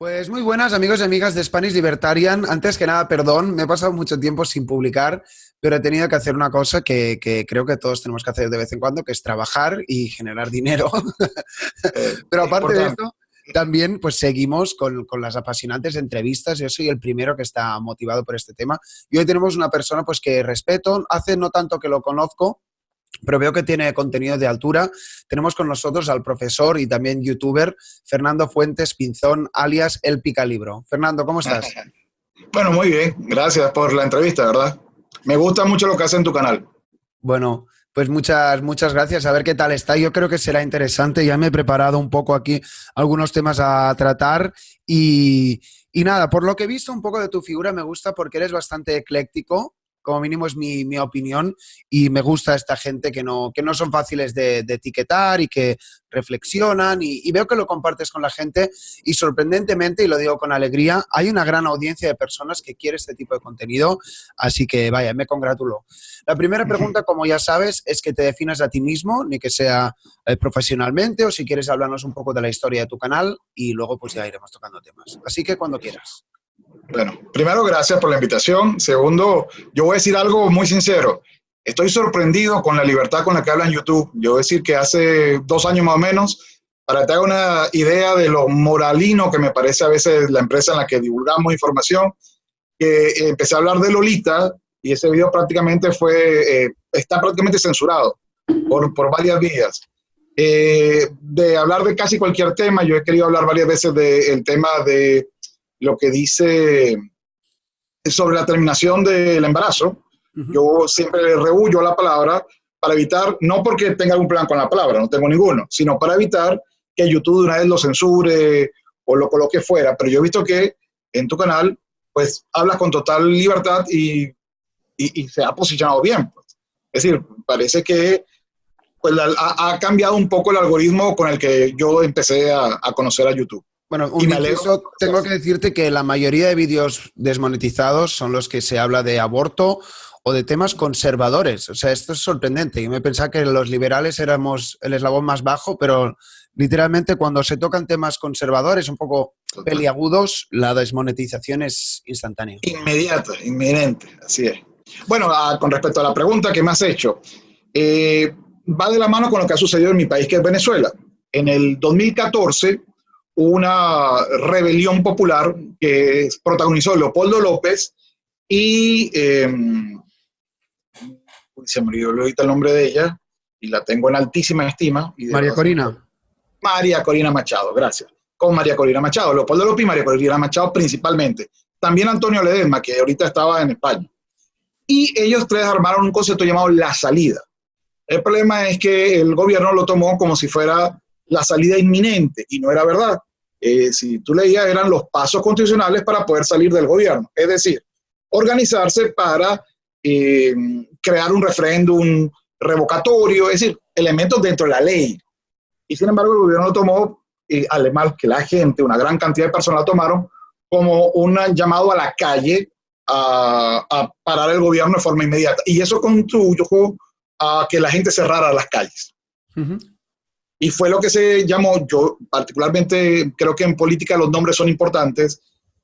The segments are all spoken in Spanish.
Pues muy buenas amigos y amigas de Spanish Libertarian. Antes que nada, perdón, me he pasado mucho tiempo sin publicar, pero he tenido que hacer una cosa que creo que todos tenemos que hacer de vez en cuando, que es trabajar y generar dinero. Pero aparte de Importante. esto, también pues seguimos con las apasionantes entrevistas. Yo soy el primero que está motivado por este tema. Y hoy tenemos una persona pues que respeto, hace no tanto que lo conozco, pero veo que tiene contenido de altura. Tenemos con nosotros al profesor y también youtuber Fernando Fuentes Pinzón, alias El Picalibro. Fernando, ¿cómo estás? Bueno, muy bien. Gracias por la entrevista, ¿verdad? Me gusta mucho lo que hace en tu canal. Bueno, pues muchas gracias. A ver qué tal está. Yo creo que será interesante. Ya me he preparado un poco aquí algunos temas a tratar y nada, por lo que he visto un poco de tu figura me gusta porque eres bastante ecléctico. Como mínimo es mi opinión y me gusta esta gente que no son fáciles de etiquetar y que reflexionan y veo que lo compartes con la gente y sorprendentemente, y lo digo con alegría, hay una gran audiencia de personas que quiere este tipo de contenido, así que vaya, me congratulo. La primera pregunta, como ya sabes, es que te definas a ti mismo, ni que sea profesionalmente o si quieres hablarnos un poco de la historia de tu canal y luego pues ya iremos tocando temas. Así que cuando quieras. Bueno, primero, gracias por la invitación. Segundo, yo voy a decir algo muy sincero. Estoy sorprendido con la libertad con la que hablan YouTube. Yo voy a decir que hace 2 años más o menos, para que te haga una idea de lo moralino que me parece a veces la empresa en la que divulgamos información, que empecé a hablar de Lolita y ese video prácticamente está prácticamente censurado por varias vías. De hablar de casi cualquier tema, yo he querido hablar varias veces del tema de lo que dice sobre la terminación del embarazo. Yo siempre le rehuyo la palabra para evitar, no porque tenga algún plan con la palabra, no tengo ninguno, sino para evitar que YouTube de una vez lo censure o lo coloque fuera. Pero yo he visto que en tu canal, pues, hablas con total libertad y se ha posicionado bien. Pues. Es decir, parece que pues, ha cambiado un poco el algoritmo con el que yo empecé a conocer a YouTube. Bueno, un inciso, tengo que decirte que la mayoría de vídeos desmonetizados son los que se habla de aborto o de temas conservadores. O sea, esto es sorprendente. Yo me pensaba que los liberales éramos el eslabón más bajo, pero literalmente cuando se tocan temas conservadores, un poco peliagudos, la desmonetización es instantánea. Inmediata, inminente, así es. Bueno, con respecto a la pregunta que me has hecho, va de la mano con lo que ha sucedido en mi país, que es Venezuela. En el 2014 hubo una rebelión popular que protagonizó Leopoldo López y se me olvidó ahorita el nombre de ella y la tengo en altísima estima. María Corina. María Corina Machado, gracias. Con María Corina Machado, Leopoldo López y María Corina Machado principalmente. También Antonio Ledesma, que ahorita estaba en España. Y ellos tres armaron un concepto llamado La Salida. El problema es que el gobierno lo tomó como si fuera la salida inminente, y no era verdad. Si tú leías, eran los pasos constitucionales para poder salir del gobierno. Es decir, organizarse para crear un referéndum revocatorio, es decir, elementos dentro de la ley. Y sin embargo, el gobierno lo tomó, además que la gente, una gran cantidad de personas lo tomaron, como un llamado a la calle a parar el gobierno de forma inmediata. Y eso contribuyó a que la gente cerrara las calles. Y fue lo que se llamó, yo particularmente creo que en política los nombres son importantes,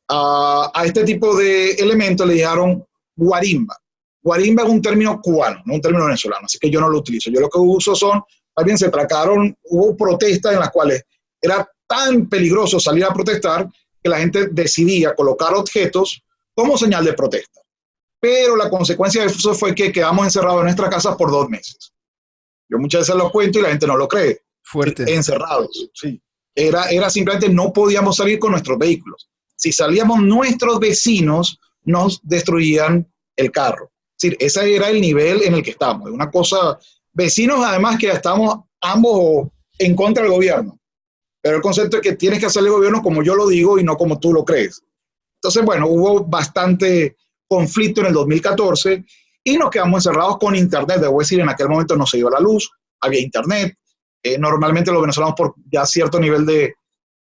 a este tipo de elementos le llamaron guarimba. Guarimba es un término cubano, no un término venezolano, así que yo no lo utilizo. Yo lo que uso son, más bien se tracaron, hubo protestas en las cuales era tan peligroso salir a protestar que la gente decidía colocar objetos como señal de protesta. Pero la consecuencia de eso fue que quedamos encerrados en nuestra casa por 2 meses. Yo muchas veces lo cuento y la gente no lo cree. Fuerte. Encerrados, sí. Era simplemente no podíamos salir con nuestros vehículos. Si salíamos, nuestros vecinos nos destruían el carro. Es decir, ese era el nivel en el que estábamos. Una cosa, vecinos además que estamos ambos en contra del gobierno. Pero el concepto es que tienes que hacer el gobierno como yo lo digo y no como tú lo crees. Entonces, bueno, hubo bastante conflicto en el 2014 y nos quedamos encerrados con internet. Debo decir, en aquel momento no se iba la luz, había internet. Normalmente los venezolanos, por ya cierto nivel de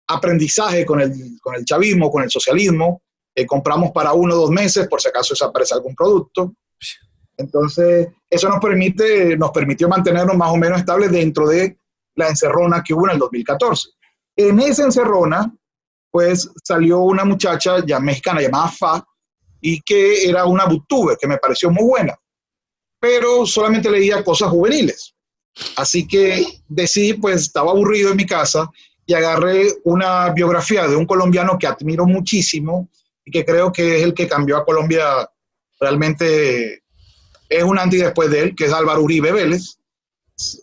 aprendizaje con el chavismo, con el socialismo, compramos para 1 o 2 meses por si acaso desaparece algún producto. Entonces, eso nos permitió mantenernos más o menos estables dentro de la encerrona que hubo en el 2014. En esa encerrona, pues salió una muchacha ya mexicana llamada Fa, y que era una booktuber, que me pareció muy buena, pero solamente leía cosas juveniles. Así que decidí, pues estaba aburrido en mi casa, y agarré una biografía de un colombiano que admiro muchísimo y que creo que es el que cambió a Colombia. Realmente es un antes y después de él, que es Álvaro Uribe Vélez.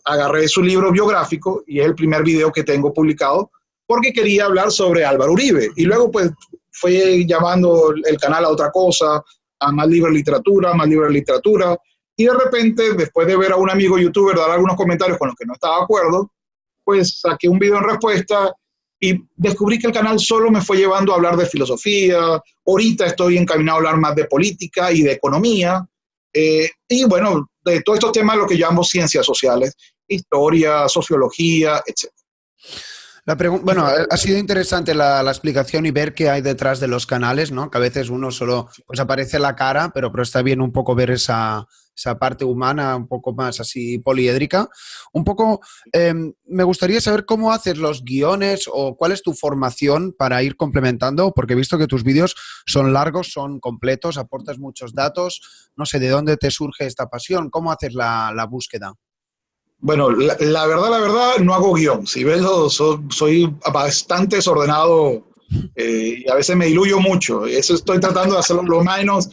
Agarré su libro biográfico y es el primer video que tengo publicado porque quería hablar sobre Álvaro Uribe. Y luego pues fue llamando el canal a otra cosa, a más libre literatura, más libre literatura. Y de repente, después de ver a un amigo youtuber dar algunos comentarios con los que no estaba de acuerdo, pues saqué un video en respuesta y descubrí que el canal solo me fue llevando a hablar de filosofía. Ahorita estoy encaminado a hablar más de política y de economía. Y bueno, de todos estos temas, lo que llamamos ciencias sociales, historia, sociología, etc. Bueno, ha sido interesante la explicación y ver qué hay detrás de los canales, ¿no? Que a veces uno solo pues aparece la cara, pero está bien un poco ver esa parte humana un poco más así poliédrica. Un poco, me gustaría saber cómo haces los guiones o cuál es tu formación para ir complementando, porque he visto que tus vídeos son largos, son completos, aportas muchos datos. No sé, ¿de dónde te surge esta pasión? ¿Cómo haces la búsqueda? Bueno, la verdad, no hago guión. Si ves, soy bastante desordenado y a veces me diluyo mucho. Eso estoy tratando de hacerlo lo menos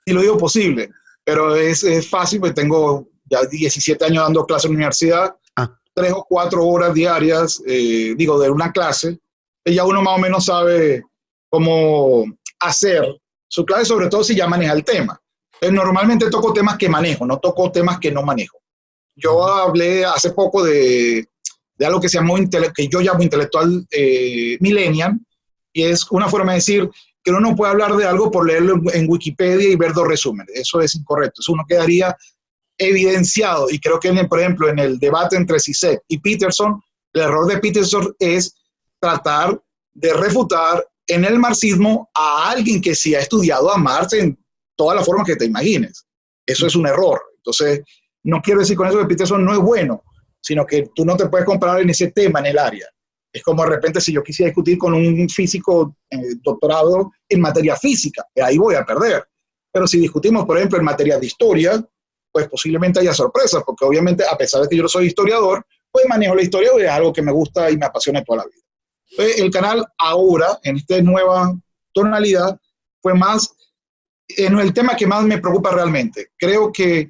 diluido posible. Pero es fácil, porque tengo ya 17 años dando clases en la universidad, 3 o 4 horas diarias, de una clase, y ya uno más o menos sabe cómo hacer su clase, sobre todo si ya maneja el tema. Normalmente toco temas que manejo, no toco temas que no manejo. Yo hablé hace poco de algo que que yo llamo intelectual millennial, y es una forma de decir que uno no puede hablar de algo por leerlo en Wikipedia y ver 2 resúmenes. Eso es incorrecto. Eso uno quedaría evidenciado. Y creo que, por ejemplo, en el debate entre Zizek y Peterson, el error de Peterson es tratar de refutar en el marxismo a alguien que sí ha estudiado a Marx en todas las formas que te imagines. Eso es un error. Entonces, no quiero decir con eso que Peterson no es bueno, sino que tú no te puedes comparar en ese tema, en el área. Es como de repente si yo quisiera discutir con un físico doctorado en materia física, ahí voy a perder. Pero si discutimos, por ejemplo, en materia de historia, pues posiblemente haya sorpresas, porque obviamente, a pesar de que yo no soy historiador, pues manejo la historia y es algo que me gusta y me apasiona toda la vida. Entonces, el canal ahora, en esta nueva tonalidad, fue más en el tema que más me preocupa realmente. Creo que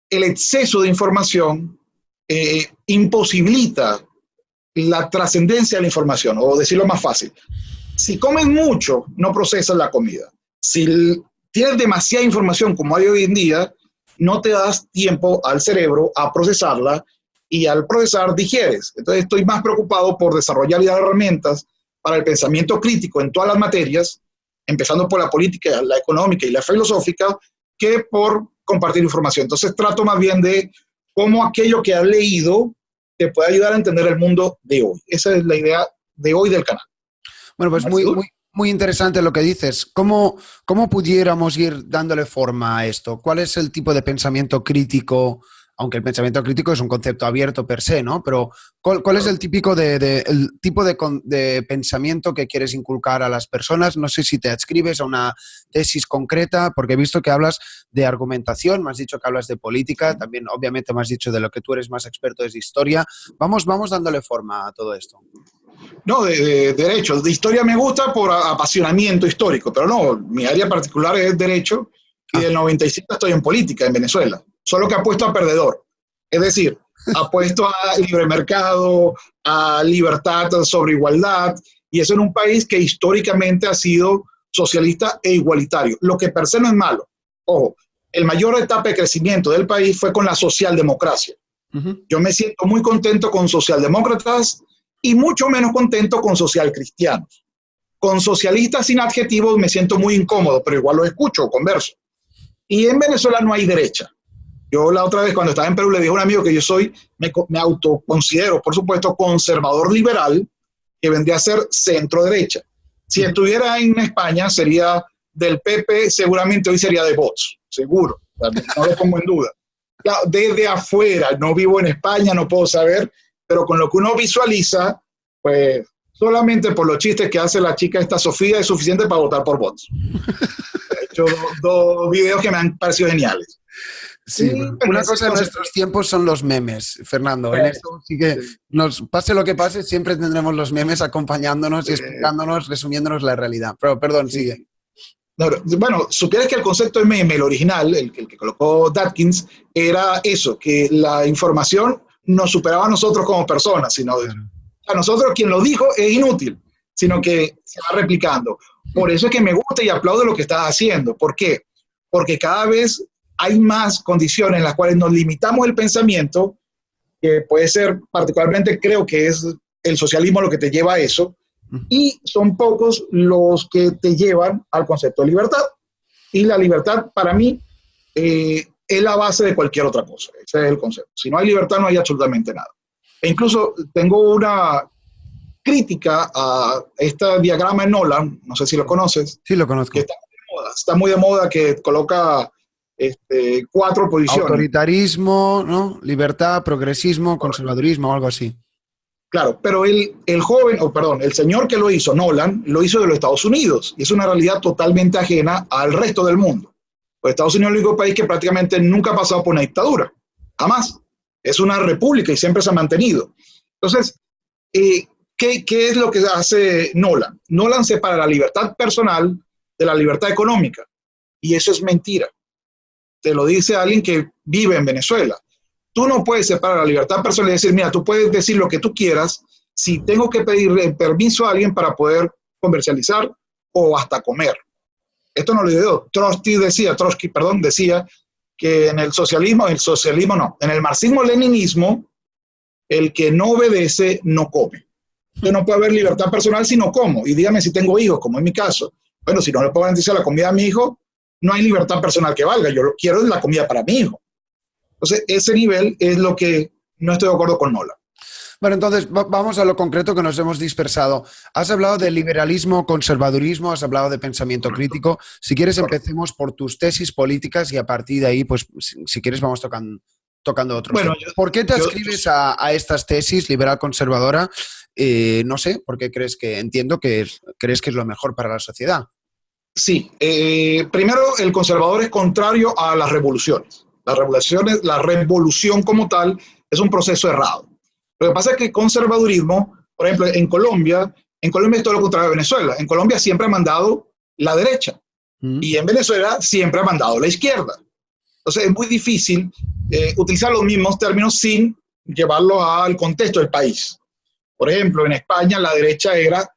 el exceso de información imposibilita la trascendencia de la información, o decirlo más fácil. Si comes mucho, no procesas la comida. Si tienes demasiada información como hay hoy en día, no te das tiempo al cerebro a procesarla, y al procesar digieres. Entonces estoy más preocupado por desarrollar ya herramientas para el pensamiento crítico en todas las materias, empezando por la política, la económica y la filosófica, que por compartir información. Entonces trato más bien de cómo aquello que has leído te puede ayudar a entender el mundo de hoy. Esa es la idea de hoy del canal. Bueno, pues muy interesante lo que dices. ¿Cómo pudiéramos ir dándole forma a esto? ¿Cuál es el tipo de pensamiento crítico? Aunque el pensamiento crítico es un concepto abierto per se, ¿no? Pero ¿cuál es el tipo de pensamiento que quieres inculcar a las personas? No sé si te adscribes a una tesis concreta, porque he visto que hablas de argumentación, me has dicho que hablas de política, también obviamente me has dicho de lo que tú eres más experto es de historia. Vamos dándole forma a todo esto. No, de derecho. De historia me gusta por apasionamiento histórico, pero no, mi área particular es derecho, y del 95 estoy en política en Venezuela. Solo que apuesto a perdedor. Es decir, apuesto a libre mercado, a libertad sobre igualdad, y eso en un país que históricamente ha sido socialista e igualitario, lo que per se no es malo. Ojo, el mayor etapa de crecimiento del país fue con la socialdemocracia. Yo me siento muy contento con socialdemócratas y mucho menos contento con socialcristianos. Con socialistas sin adjetivos me siento muy incómodo, pero igual los escucho o converso. Y en Venezuela no hay derecha. Yo la otra vez cuando estaba en Perú le dije a un amigo que yo me autoconsidero, por supuesto, conservador liberal, que vendría a ser centro derecha. Si estuviera en España sería del PP, seguramente hoy sería de Vox, seguro, no lo pongo en duda. Claro, desde afuera, no vivo en España, no puedo saber, pero con lo que uno visualiza, pues solamente por los chistes que hace la chica esta Sofía es suficiente para votar por bots. He hecho dos videos que me han parecido geniales. Sí, una cosa en nuestros tiempos son los memes, Fernando. En eso sí que pase lo que pase, siempre tendremos los memes acompañándonos y explicándonos, resumiéndonos la realidad. Pero perdón, sigue. No, bueno, supieras que el concepto de meme, el original, el que colocó Datkins, era eso, que la información nos superaba a nosotros como personas, sino a nosotros quien lo dijo es inútil, sino que se va replicando. Por eso es que me gusta y aplaudo lo que estás haciendo. ¿Por qué? Porque cada vez hay más condiciones en las cuales nos limitamos el pensamiento, que puede ser particularmente, creo que es el socialismo lo que te lleva a eso, y son pocos los que te llevan al concepto de libertad. Y la libertad, para mí, es la base de cualquier otra cosa. Ese es el concepto. Si no hay libertad, no hay absolutamente nada. E incluso tengo una crítica a este diagrama de Nolan, no sé si lo conoces. Sí, lo conozco. Que está muy de moda, que coloca 4 posiciones. Autoritarismo, ¿no? Libertad, progresismo, conservadurismo, algo así. Claro, pero el señor que lo hizo, Nolan, lo hizo de los Estados Unidos, y es una realidad totalmente ajena al resto del mundo. Pues Estados Unidos es el único país que prácticamente nunca ha pasado por una dictadura, jamás. Es una república y siempre se ha mantenido. Entonces, ¿qué es lo que hace Nolan? Nolan separa la libertad personal de la libertad económica, y eso es mentira. Te lo dice alguien que vive en Venezuela. Tú no puedes separar la libertad personal y decir, mira, tú puedes decir lo que tú quieras si tengo que pedirle permiso a alguien para poder comercializar o hasta comer. Esto no lo digo. Trotsky decía que en el socialismo no, en el marxismo-leninismo, el que no obedece no come. Entonces no puede haber libertad personal si no como. Y dígame si tengo hijos, como en mi caso. Bueno, si no le puedo garantizar la comida a mi hijo, no hay libertad personal que valga. Yo quiero la comida para mi hijo. Entonces, ese nivel es lo que no estoy de acuerdo con Nolan. Bueno, entonces vamos a lo concreto, que nos hemos dispersado. Has hablado de liberalismo, conservadurismo, has hablado de pensamiento crítico. Si quieres, empecemos por tus tesis políticas y a partir de ahí, pues, si quieres, vamos tocando otros. Bueno, ¿por qué te adscribes a estas tesis liberal-conservadora? No sé, ¿por qué crees que crees que es lo mejor para la sociedad? Sí. Primero, el conservador es contrario a las revoluciones. La revolución como tal es un proceso errado. Lo que pasa es que el conservadurismo, por ejemplo, en Colombia es todo lo contrario de Venezuela. En Colombia siempre ha mandado la derecha y en Venezuela siempre ha mandado la izquierda. Entonces es muy difícil utilizar los mismos términos sin llevarlo al contexto del país. Por ejemplo, en España la derecha era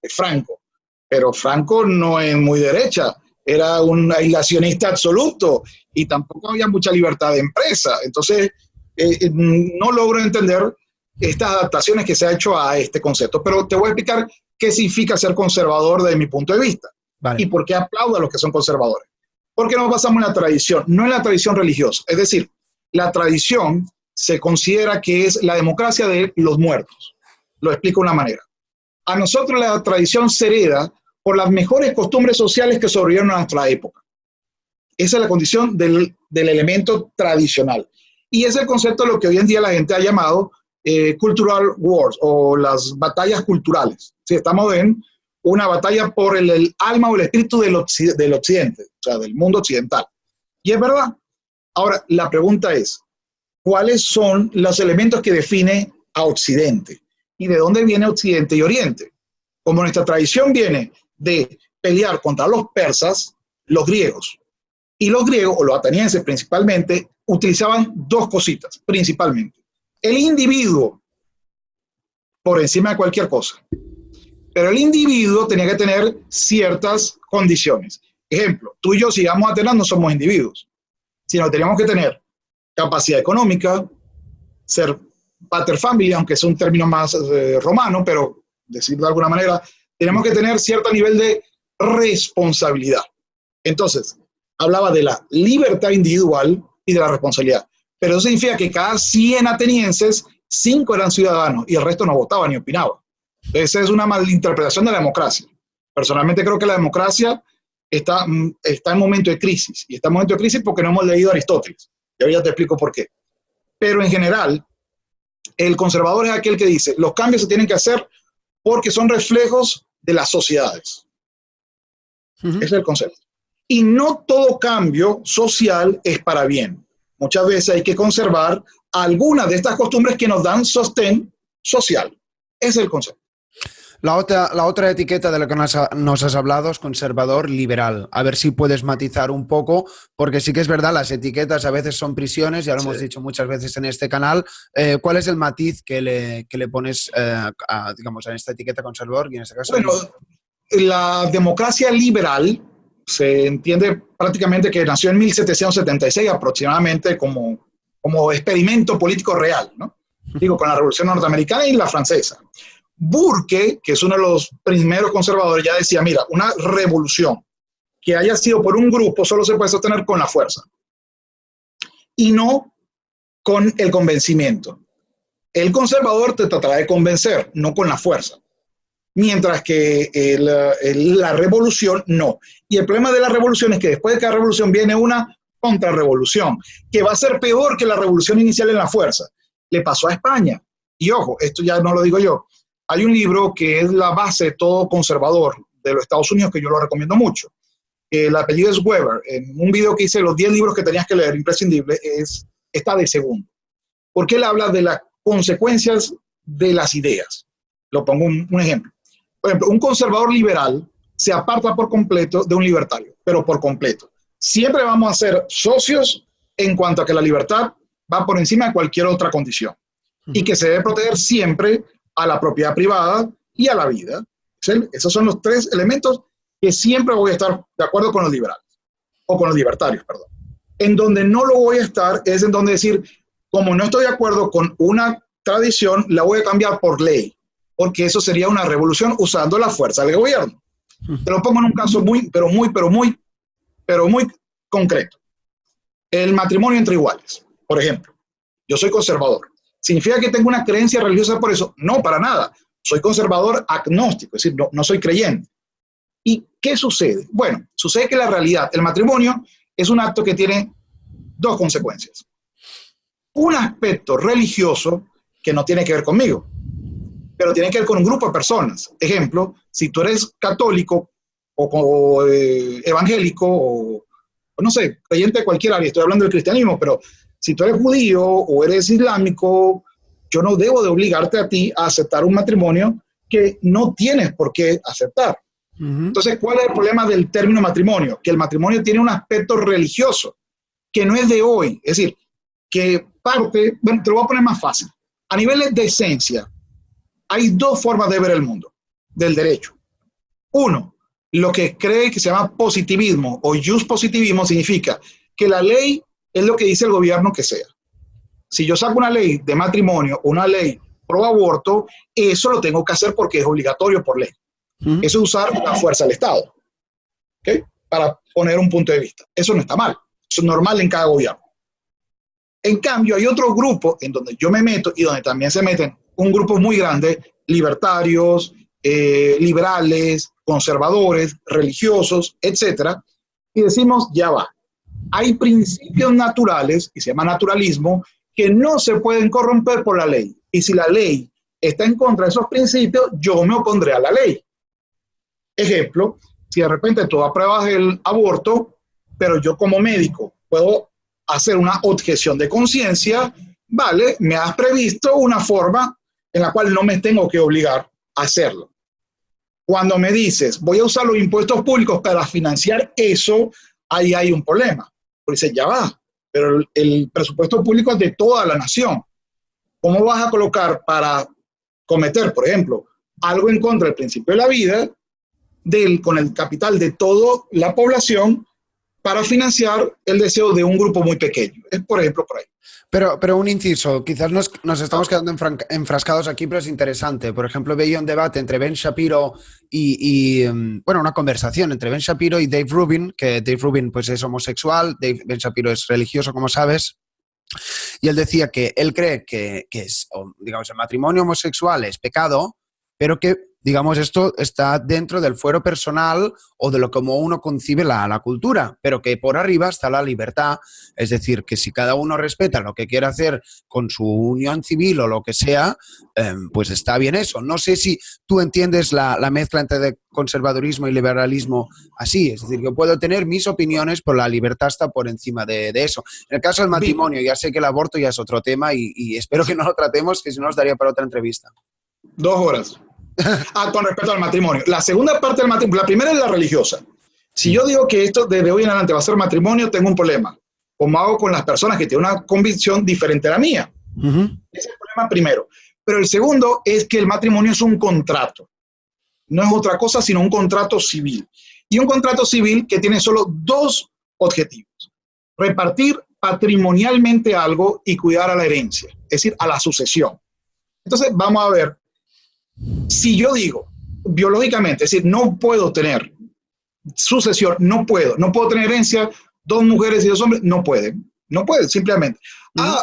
de Franco, pero Franco no es muy derecha. Era un aislacionista absoluto y tampoco había mucha libertad de empresa. Entonces, no logro entender estas adaptaciones que se ha hecho a este concepto. Pero te voy a explicar qué significa ser conservador desde mi punto de vista. Vale. Y por qué aplaudo a los que son conservadores. Porque nos basamos en la tradición, no en la tradición religiosa. Es decir, la tradición se considera que es la democracia de los muertos. Lo explico de una manera. A nosotros la tradición se hereda por las mejores costumbres sociales que sobrevivieron a nuestra época. Esa es la condición del elemento tradicional. Y ese es el concepto de lo que hoy en día la gente ha llamado cultural wars o las batallas culturales. Sí, estamos en una batalla por el alma o el espíritu del occidente, o sea, del mundo occidental. Y es verdad. Ahora, la pregunta es, ¿cuáles son los elementos que definen a Occidente? ¿Y de dónde viene Occidente y Oriente? Como nuestra tradición viene de pelear contra los persas, los griegos. Y los griegos, o los atenienses principalmente, utilizaban dos cositas, principalmente. El individuo por encima de cualquier cosa. Pero el individuo tenía que tener ciertas condiciones. Ejemplo, tú y yo, si vamos a Atenas, no somos individuos, sino que teníamos que tener capacidad económica, ser pater familia, aunque es un término más romano, pero decirlo de alguna manera, tenemos que tener cierto nivel de responsabilidad. Entonces, hablaba de la libertad individual y de la responsabilidad. Pero eso significa que cada 100 atenienses, 5 eran ciudadanos y el resto no votaba ni opinaba. Esa es una malinterpretación de la democracia. Personalmente creo que la democracia está en momento de crisis. Y está en momento de crisis porque no hemos leído a Aristóteles. Y ahora ya te explico por qué. Pero en general, el conservador es aquel que dice, los cambios se tienen que hacer porque son reflejos de las sociedades. Ese es el concepto. Y no todo cambio social es para bien. Muchas veces hay que conservar algunas de estas costumbres que nos dan sostén social. Ese es el concepto. La otra etiqueta de la que nos has hablado es conservador liberal. A ver si puedes matizar un poco, porque sí que es verdad, las etiquetas a veces son prisiones, ya lo hemos dicho muchas veces en este canal. ¿Cuál es el matiz que le pones digamos, a esta etiqueta conservador? Y en este caso, bueno, la democracia liberal se entiende prácticamente que nació en 1776 aproximadamente como experimento político real, ¿no? Digo, con la Revolución Norteamericana y la francesa. Burke, que es uno de los primeros conservadores, ya decía, mira, una revolución que haya sido por un grupo solo se puede sostener con la fuerza y no con el convencimiento. El conservador te tratará de convencer, no con la fuerza. Mientras que la revolución no. Y el problema de la revolución es que después de cada revolución viene una contrarrevolución, que va a ser peor que la revolución inicial en la fuerza. Le pasó a España. Y ojo, esto ya no lo digo yo. Hay un libro que es la base de todo conservador de los Estados Unidos, que yo lo recomiendo mucho. El apellido es Weber. En un video que hice, los 10 libros que tenías que leer, imprescindible, está de segundo. Porque él habla de las consecuencias de las ideas. Lo pongo un ejemplo. Por ejemplo, un conservador liberal se aparta por completo de un libertario, pero por completo. Siempre vamos a ser socios en cuanto a que la libertad va por encima de cualquier otra condición y que se debe proteger siempre a la propiedad privada y a la vida. Esos son los 3 elementos que siempre voy a estar de acuerdo con los liberales, o con los libertarios, perdón. En donde no lo voy a estar es en donde decir, como no estoy de acuerdo con una tradición, la voy a cambiar por ley, porque eso sería una revolución usando la fuerza del gobierno. Te lo pongo en un caso muy concreto. El matrimonio entre iguales, por ejemplo. Yo soy conservador. ¿Significa que tengo una creencia religiosa por eso? No, para nada. Soy conservador agnóstico, es decir, no soy creyente. ¿Y qué sucede? Bueno, sucede que la realidad, el matrimonio es un acto que tiene 2 consecuencias. Un aspecto religioso que no tiene que ver conmigo, pero tiene que ver con un grupo de personas. Ejemplo, si tú eres católico o evangélico o no sé, creyente de cualquier área, estoy hablando del cristianismo, pero si tú eres judío o eres islámico, yo no debo de obligarte a ti a aceptar un matrimonio que no tienes por qué aceptar. Entonces, ¿cuál es el problema del término matrimonio? Que el matrimonio tiene un aspecto religioso que no es de hoy. Es decir, que parte, bueno, te lo voy a poner más fácil. A nivel de esencia, hay 2 formas de ver el mundo del derecho. Uno, lo que cree que se llama positivismo o positivismo significa que la ley es lo que dice el gobierno que sea. Si yo saco una ley de matrimonio, una ley pro aborto, eso lo tengo que hacer porque es obligatorio por ley. Eso es usar la fuerza del Estado, ¿okay? Para poner un punto de vista. Eso no está mal, eso es normal en cada gobierno. En cambio, hay otro grupo en donde yo me meto y donde también se meten un grupo muy grande, libertarios, liberales, conservadores, religiosos, etcétera, y decimos, ya va, hay principios naturales, y se llama naturalismo, que no se pueden corromper por la ley, y si la ley está en contra de esos principios, yo me opondré a la ley. Ejemplo, si de repente tú apruebas el aborto, pero yo como médico puedo hacer una objeción de conciencia, vale, me has previsto una forma en la cual no me tengo que obligar a hacerlo. Cuando me dices, voy a usar los impuestos públicos para financiar eso, ahí hay un problema. Porque dices, ya va, pero el presupuesto público es de toda la nación. ¿Cómo vas a colocar para cometer, por ejemplo, algo en contra del principio de la vida, con el capital de toda la población, para financiar el deseo de un grupo muy pequeño? Es, por ejemplo, por ahí. Pero un inciso, quizás nos estamos quedando enfrascados aquí, pero es interesante. Por ejemplo, veía un debate entre Ben Shapiro bueno, una conversación entre Ben Shapiro y Dave Rubin, que Dave Rubin pues es homosexual, Ben Shapiro es religioso, como sabes, y él decía que él cree que es, digamos, el matrimonio homosexual es pecado, pero que digamos, esto está dentro del fuero personal o de lo como uno concibe la cultura, pero que por arriba está la libertad, es decir, que si cada uno respeta lo que quiere hacer con su unión civil o lo que sea, pues está bien eso. No sé si tú entiendes la mezcla entre conservadurismo y liberalismo así, es decir, yo puedo tener mis opiniones, pero la libertad está por encima de eso. En el caso del matrimonio, ya sé que el aborto ya es otro tema y espero que no lo tratemos, que si no nos daría para otra entrevista. 2 horas. Con respecto al matrimonio. La segunda parte del matrimonio, la primera es la religiosa. Si yo digo que esto desde hoy en adelante va a ser matrimonio, tengo un problema. ¿Cómo hago con las personas que tienen una convicción diferente a la mía? Ese es el problema primero. Pero el segundo es que el matrimonio es un contrato. No es otra cosa sino un contrato civil. Y un contrato civil que tiene solo 2 objetivos. Repartir patrimonialmente algo y cuidar a la herencia, es decir, a la sucesión. Entonces, vamos a ver. Si yo digo biológicamente, es decir, no puedo tener sucesión, no puedo tener herencia, 2 mujeres y 2 hombres, no pueden, simplemente.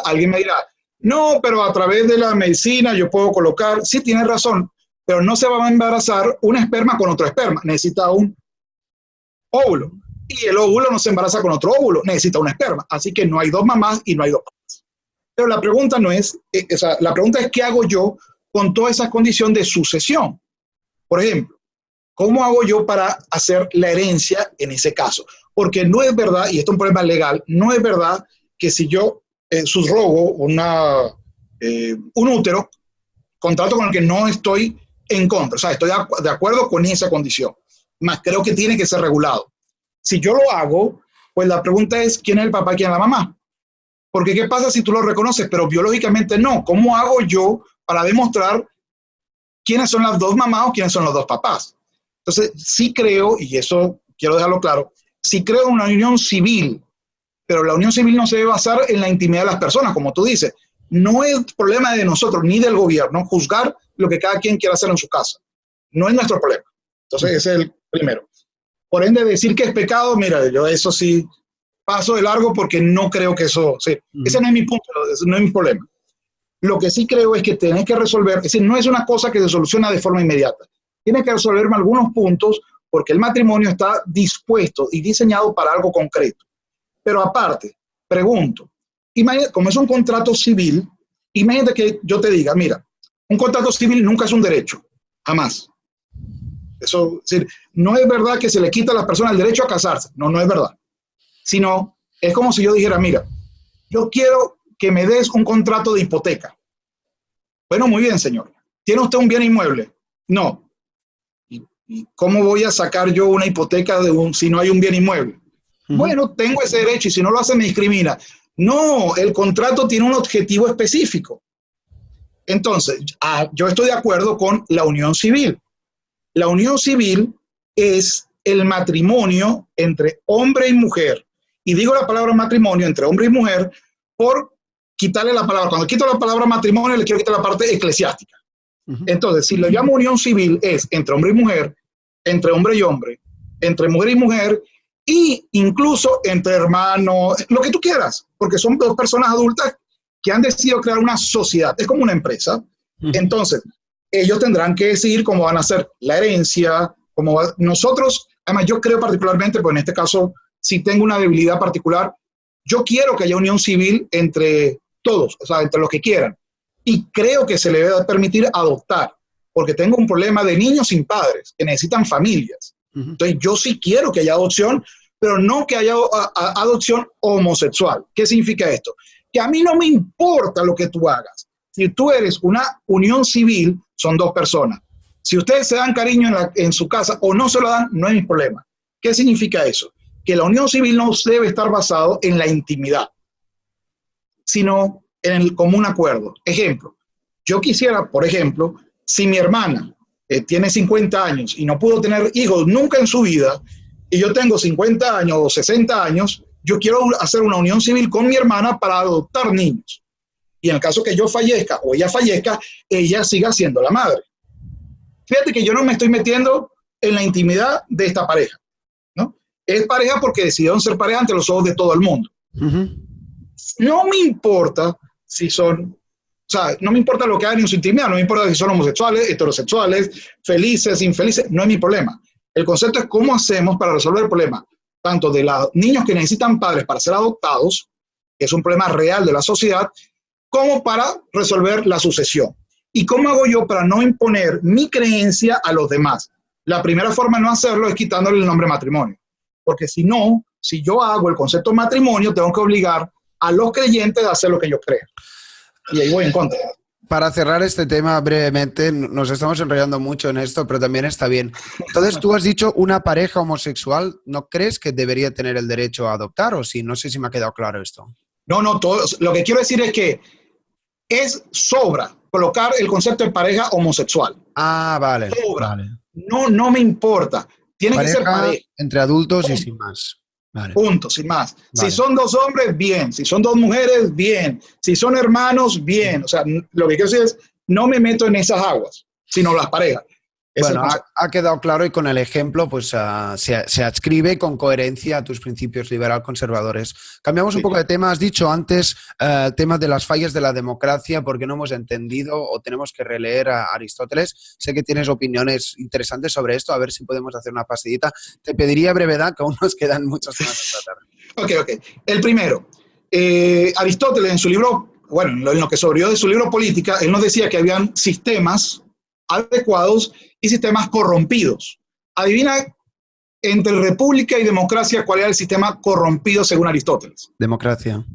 Alguien me dirá, no, pero a través de la medicina yo puedo colocar, sí, tienes razón, pero no se va a embarazar un esperma con otro esperma, necesita un óvulo, y el óvulo no se embaraza con otro óvulo, necesita un esperma, así que no hay 2 mamás y no hay 2 papás. Pero la pregunta no es, la pregunta es, ¿qué hago yo con toda esa condición de sucesión? Por ejemplo, ¿cómo hago yo para hacer la herencia en ese caso? Porque no es verdad, y esto es un problema legal, no es verdad que si yo subrogo un útero, contrato con el que no estoy en contra, o sea, estoy de acuerdo con esa condición, más creo que tiene que ser regulado. Si yo lo hago, pues la pregunta es, ¿quién es el papá y quién es la mamá? Porque ¿qué pasa si tú lo reconoces, pero biológicamente no? ¿Cómo hago yo para demostrar quiénes son las 2 mamás o quiénes son los 2 papás? Entonces, sí creo, y eso quiero dejarlo claro, sí creo en una unión civil, pero la unión civil no se debe basar en la intimidad de las personas, como tú dices. No es problema de nosotros ni del gobierno juzgar lo que cada quien quiera hacer en su casa. No es nuestro problema. Entonces, ese es el primero. Por ende, decir que es pecado, mira, yo eso sí paso de largo porque no creo que eso, sí, ese no es mi punto, ese no es mi problema. Lo que sí creo es que tenés que resolver, es decir, no es una cosa que se soluciona de forma inmediata. Tienes que resolverme algunos puntos porque el matrimonio está dispuesto y diseñado para algo concreto. Pero aparte, pregunto, como es un contrato civil, imagínate que yo te diga, mira, un contrato civil nunca es un derecho, jamás. Eso, es decir, no es verdad que se le quita a las personas el derecho a casarse, no es verdad. Sino, es como si yo dijera, mira, yo quiero que me des un contrato de hipoteca. Bueno, muy bien, señor. ¿Tiene usted un bien inmueble? No. ¿Y cómo voy a sacar yo una hipoteca si no hay un bien inmueble? Bueno, tengo ese derecho y si no lo hace me discrimina. No, el contrato tiene un objetivo específico. Entonces, yo estoy de acuerdo con la unión civil. La unión civil es el matrimonio entre hombre y mujer. Y digo la palabra matrimonio entre hombre y mujer por quitarle la palabra. Cuando quito la palabra matrimonio, le quiero quitar la parte eclesiástica. Entonces, si lo llamo unión civil, es entre hombre y mujer, entre hombre y hombre, entre mujer y mujer, y incluso entre hermanos, lo que tú quieras, porque son 2 personas adultas que han decidido crear una sociedad. Es como una empresa. Entonces, ellos tendrán que decidir cómo van a hacer la herencia, nosotros, además yo creo particularmente, pues en este caso, si tengo una debilidad particular, yo quiero que haya unión civil entre todos, o sea, entre los que quieran. Y creo que se le debe permitir adoptar, porque tengo un problema de niños sin padres, que necesitan familias. Entonces, yo sí quiero que haya adopción, pero no que haya adopción homosexual. ¿Qué significa esto? Que a mí no me importa lo que tú hagas. Si tú eres una unión civil, son 2 personas. Si ustedes se dan cariño en su casa o no se lo dan, no es mi problema. ¿Qué significa eso? Que la unión civil no debe estar basado en la intimidad, sino en el común acuerdo. Ejemplo, yo quisiera, por ejemplo, si mi hermana tiene 50 años y no pudo tener hijos nunca en su vida, y yo tengo 50 años o 60 años, yo quiero hacer una unión civil con mi hermana para adoptar niños. Y en el caso que yo fallezca o ella fallezca, ella siga siendo la madre. Fíjate que yo no me estoy metiendo en la intimidad de esta pareja, ¿no? Es pareja porque decidieron ser pareja ante los ojos de todo el mundo. No me importa si son sea, no me importa lo que hagan en su intimidad, no me importa si son homosexuales, heterosexuales, felices, infelices, no es mi problema. El concepto es cómo hacemos para resolver el problema, tanto de los niños que necesitan padres para ser adoptados, que es un problema real de la sociedad, como para resolver la sucesión. ¿Y cómo hago yo para no imponer mi creencia a los demás? La primera forma de no hacerlo es quitándole el nombre matrimonio. Porque si no, si yo hago el concepto matrimonio, tengo que obligar a los creyentes a hacer lo que yo creo. Y ahí voy en contra. Para cerrar este tema brevemente, nos estamos enrollando mucho en esto, pero también está bien. Entonces, tú has dicho una pareja homosexual, ¿no crees que debería tener el derecho a adoptar? O sí, no sé si me ha quedado claro esto. No, lo que quiero decir es que sobra colocar el concepto de pareja homosexual. Ah, vale. Sobra. Vale. No me importa. Tiene que ser pareja. Entre adultos Punto. Y sin más. Vale. Punto, sin más. Vale. Si son dos hombres, bien. Si son dos mujeres, bien. Si son hermanos, bien. O sea, lo que quiero decir es, no me meto en esas aguas, sino las parejas. Bueno, ha quedado claro y con el ejemplo pues se adscribe con coherencia a tus principios liberal conservadores. Cambiamos un poco de tema. Has dicho antes temas de las fallas de la democracia porque no hemos entendido o tenemos que releer a Aristóteles. Sé que tienes opiniones interesantes sobre esto, a ver si podemos hacer una pasadita. Te pediría brevedad, que aún nos quedan muchos temas a tratar. Ok. El primero, Aristóteles en su libro, bueno, en lo que sobrevivió de su libro Política, él nos decía que habían sistemas adecuados y sistemas corrompidos. Adivina, entre república y democracia, ¿cuál era el sistema corrompido según Aristóteles? Democracia.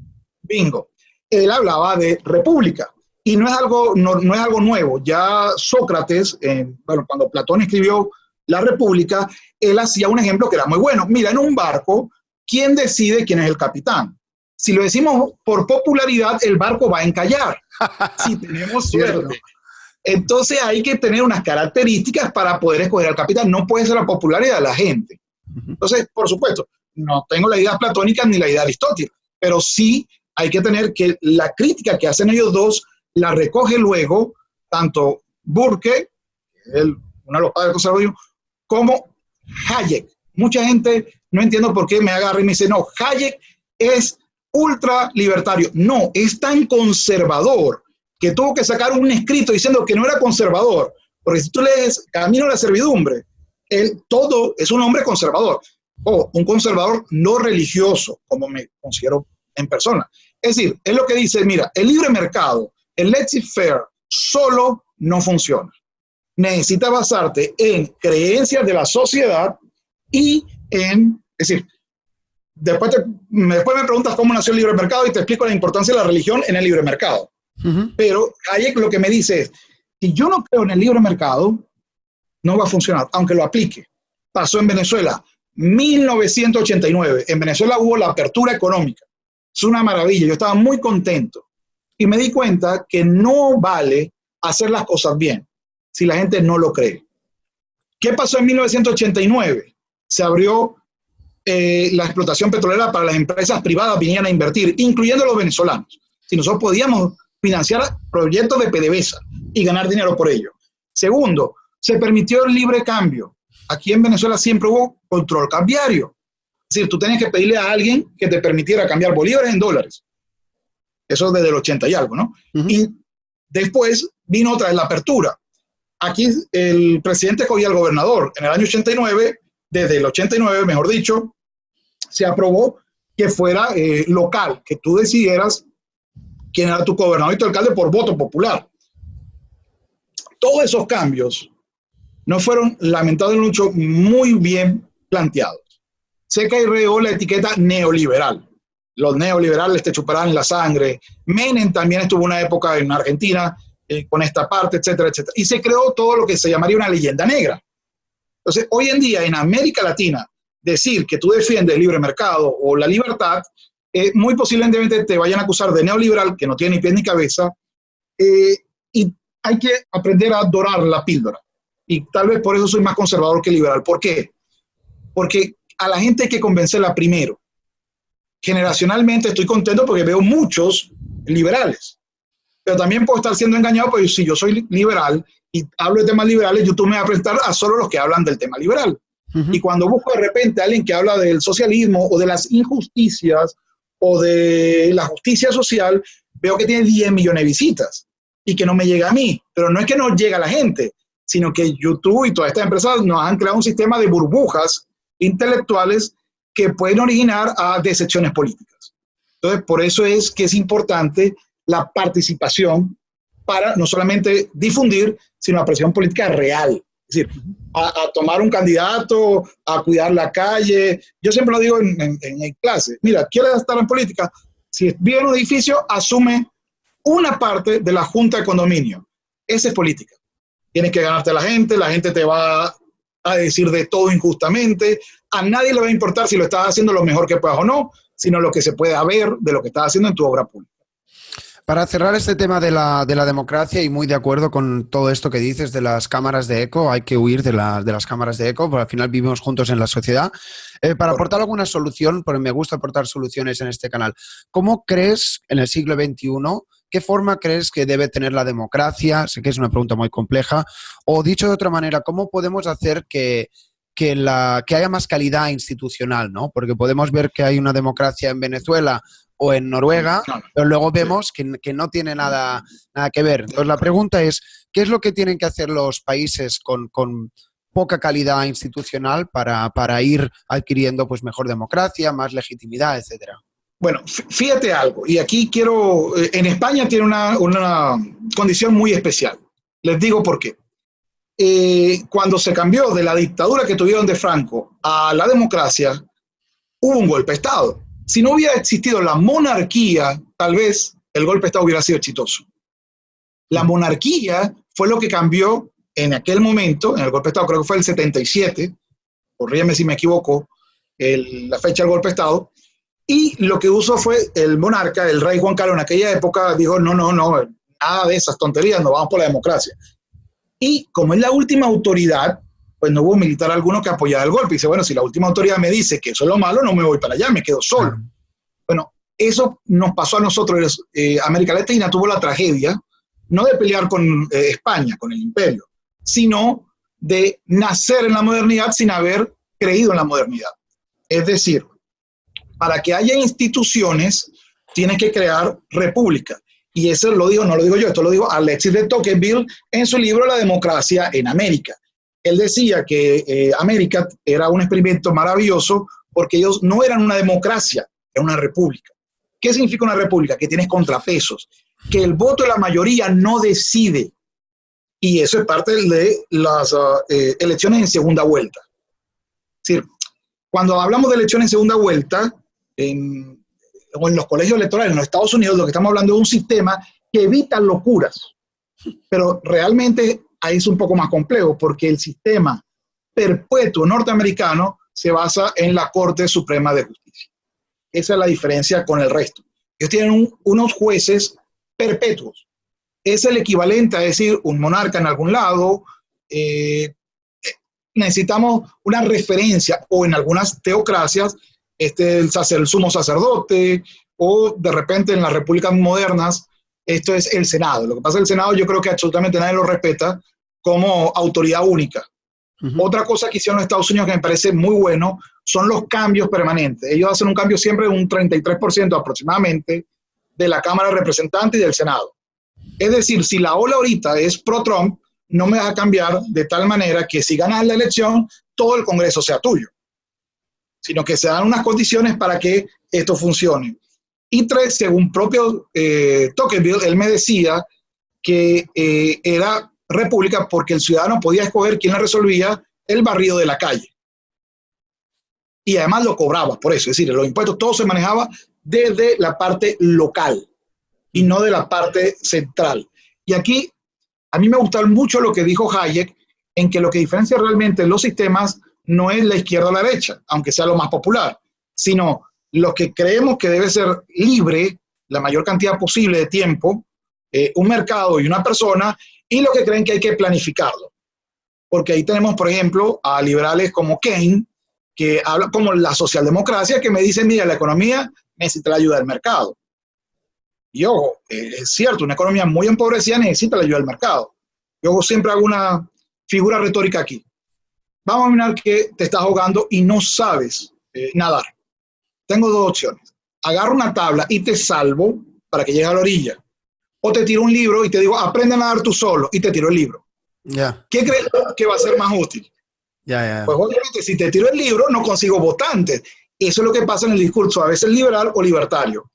Bingo. Él hablaba de república y no es algo nuevo. Ya Sócrates, cuando Platón escribió La República, él hacía un ejemplo que era muy bueno. Mira, en un barco, ¿quién decide quién es el capitán? Si lo decimos por popularidad, el barco va a encallar. Si tenemos suerte. Entonces hay que tener unas características para poder escoger al capitán. No puede ser la popularidad de la gente. Entonces, por supuesto, no tengo la idea platónica ni la idea de Aristóteles, pero sí hay que tener que la crítica que hacen ellos dos la recoge luego tanto Burke, uno de los padres conservadores, como Hayek. Mucha gente, no entiendo por qué me agarra y me dice, no, Hayek es ultra libertario. No, es tan conservador que tuvo que sacar un escrito diciendo que no era conservador, porque si tú lees Camino a la Servidumbre, todo es un hombre conservador, o un conservador no religioso, como me considero en persona. Es decir, es lo que dice, mira, el libre mercado, el laissez-faire, solo no funciona. Necesitas basarte en creencias de la sociedad y es decir, después me preguntas cómo nació el libre mercado y te explico la importancia de la religión en el libre mercado. Pero Hayek lo que me dice es, si yo no creo en el libre mercado, no va a funcionar, aunque lo aplique. Pasó en Venezuela, 1989. En Venezuela hubo la apertura económica. Es una maravilla, yo estaba muy contento. Y me di cuenta que no vale hacer las cosas bien si la gente no lo cree. ¿Qué pasó en 1989? Se abrió la explotación petrolera para las empresas privadas vinieran a invertir, incluyendo los venezolanos. Si nosotros podíamos financiar proyectos de PDVSA y ganar dinero por ello. Segundo, se permitió el libre cambio. Aquí en Venezuela siempre hubo control cambiario. Es decir, tú tenías que pedirle a alguien que te permitiera cambiar bolívares en dólares. Eso desde el 80 y algo, ¿no? Y después vino otra vez la apertura. Aquí el presidente escogía al gobernador. En el año 89, desde el 89, mejor dicho, se aprobó que fuera local, que tú decidieras quién era tu gobernador y tu alcalde por voto popular. Todos esos cambios no fueron, lamentablemente, muy bien planteados. Se creó la etiqueta neoliberal. Los neoliberales te chuparán la sangre. Menem también estuvo una época en Argentina con esta parte, etcétera, etcétera. Y se creó todo lo que se llamaría una leyenda negra. Entonces, hoy en día en América Latina, decir que tú defiendes el libre mercado o la libertad, muy posiblemente te vayan a acusar de neoliberal, que no tiene ni pie ni cabeza, y hay que aprender a dorar la píldora. Y tal vez por eso soy más conservador que liberal. ¿Por qué? Porque a la gente hay que convencerla primero. Generacionalmente estoy contento porque veo muchos liberales, pero también puedo estar siendo engañado porque si yo soy liberal y hablo de temas liberales, YouTube me va a presentar a solo los que hablan del tema liberal. Y cuando busco de repente a alguien que habla del socialismo o de las injusticias o de la justicia social, veo que tiene 10 millones de visitas. y que no me llega a mí. Pero no es que no llega a la gente, sino que YouTube y todas estas empresas nos han creado un sistema de burbujas intelectuales que pueden originar a decepciones políticas. Entonces, por eso es que es importante la participación para no solamente difundir, sino la presión política real. Es decir, a tomar un candidato, a cuidar la calle. Yo siempre lo digo en clase. Mira, ¿quieres estar en política? Si vive en un edificio, asume una parte de la junta de condominio. Esa es política. Tienes que ganarte a la gente te va a decir de todo injustamente. A nadie le va a importar si lo estás haciendo lo mejor que puedas o no, sino lo que se pueda ver de lo que estás haciendo en tu obra pública. Para cerrar este tema de la democracia, y muy de acuerdo con todo esto que dices de las cámaras de eco, hay que huir de las cámaras de eco, porque al final vivimos juntos en la sociedad. Para aportar alguna solución, porque me gusta aportar soluciones en este canal, ¿cómo crees en el siglo XXI, qué forma crees que debe tener la democracia? Sé que es una pregunta muy compleja. O dicho de otra manera, ¿cómo podemos hacer que haya más calidad institucional, ¿no? Porque podemos ver que hay una democracia en Venezuela o en Noruega, pero luego vemos que no tiene nada que ver. Entonces la pregunta es, ¿qué es lo que tienen que hacer los países con poca calidad institucional para ir adquiriendo pues mejor democracia, más legitimidad, etcétera? Bueno, fíjate algo, y aquí en España tiene una condición muy especial. Les digo por qué. Cuando se cambió de la dictadura que tuvieron de Franco a la democracia, hubo un golpe de Estado. Si no hubiera existido la monarquía, tal vez el golpe de Estado hubiera sido exitoso. La monarquía fue lo que cambió en aquel momento, en el golpe de Estado, creo que fue el 77, corrígeme si me equivoco, la fecha del golpe de Estado, y lo que usó fue el monarca, el rey Juan Carlos en aquella época, dijo, no, nada de esas tonterías, no vamos por la democracia. Y como es la última autoridad, pues no hubo militar alguno que apoyara el golpe. Y dice, bueno, si la última autoridad me dice que eso es lo malo, no me voy para allá, me quedo solo. Bueno, eso nos pasó a nosotros. América Latina tuvo la tragedia, no de pelear con España, con el imperio, sino de nacer en la modernidad sin haber creído en la modernidad. Es decir, para que haya instituciones, tienes que crear república. Y eso lo digo, no lo digo yo, esto lo digo Alexis de Tocqueville en su libro La democracia en América. Él decía que América era un experimento maravilloso porque ellos no eran una democracia, era una república. ¿Qué significa una república? Que tienes contrapesos, que el voto de la mayoría no decide. Y eso es parte de las elecciones en segunda vuelta. Es decir, cuando hablamos de elecciones en segunda vuelta, o en los colegios electorales en los Estados Unidos, lo que estamos hablando es un sistema que evita locuras. Pero realmente ahí es un poco más complejo, porque el sistema perpetuo norteamericano se basa en la Corte Suprema de Justicia. Esa es la diferencia con el resto. Ellos tienen unos jueces perpetuos. Es el equivalente a decir un monarca en algún lado. Necesitamos una referencia, o en algunas teocracias, el sumo sacerdote, o de repente en las repúblicas modernas, esto es el Senado. Lo que pasa es que el Senado yo creo que absolutamente nadie lo respeta como autoridad única. Otra cosa que hicieron en Estados Unidos que me parece muy bueno son los cambios permanentes. Ellos hacen un cambio siempre de un 33% aproximadamente de la Cámara de Representantes y del Senado. Es decir, si la ola ahorita es pro-Trump, no me vas a cambiar de tal manera que si ganas la elección, todo el Congreso sea tuyo, sino que se dan unas condiciones para que esto funcione. Y tres, según propio Tocqueville, él me decía que era república porque el ciudadano podía escoger quién le resolvía el barrido de la calle. Y además lo cobraba por eso, es decir, los impuestos, todo se manejaba desde la parte local y no de la parte central. Y aquí a mí me gustó mucho lo que dijo Hayek, en que lo que diferencia realmente los sistemas no es la izquierda o la derecha, aunque sea lo más popular, sino lo que creemos que debe ser libre la mayor cantidad posible de tiempo, un mercado y una persona, y lo que creen que hay que planificarlo. Porque ahí tenemos, por ejemplo, a liberales como Keynes, que habla como la socialdemocracia, que me dicen, mira, la economía necesita la ayuda del mercado. Y ojo, es cierto, una economía muy empobrecida necesita la ayuda del mercado. Yo siempre hago una figura retórica aquí. Vamos a imaginar que te estás ahogando y no sabes nadar. Tengo dos opciones. Agarro una tabla y te salvo para que llegues a la orilla. o te tiro un libro y te digo, aprende a nadar tú solo, y te tiro el libro. Ya, ¿Qué crees que va a ser más útil? ya. Pues obviamente si te tiro el libro no consigo votantes. Eso es lo que pasa en el discurso, a veces liberal o libertario.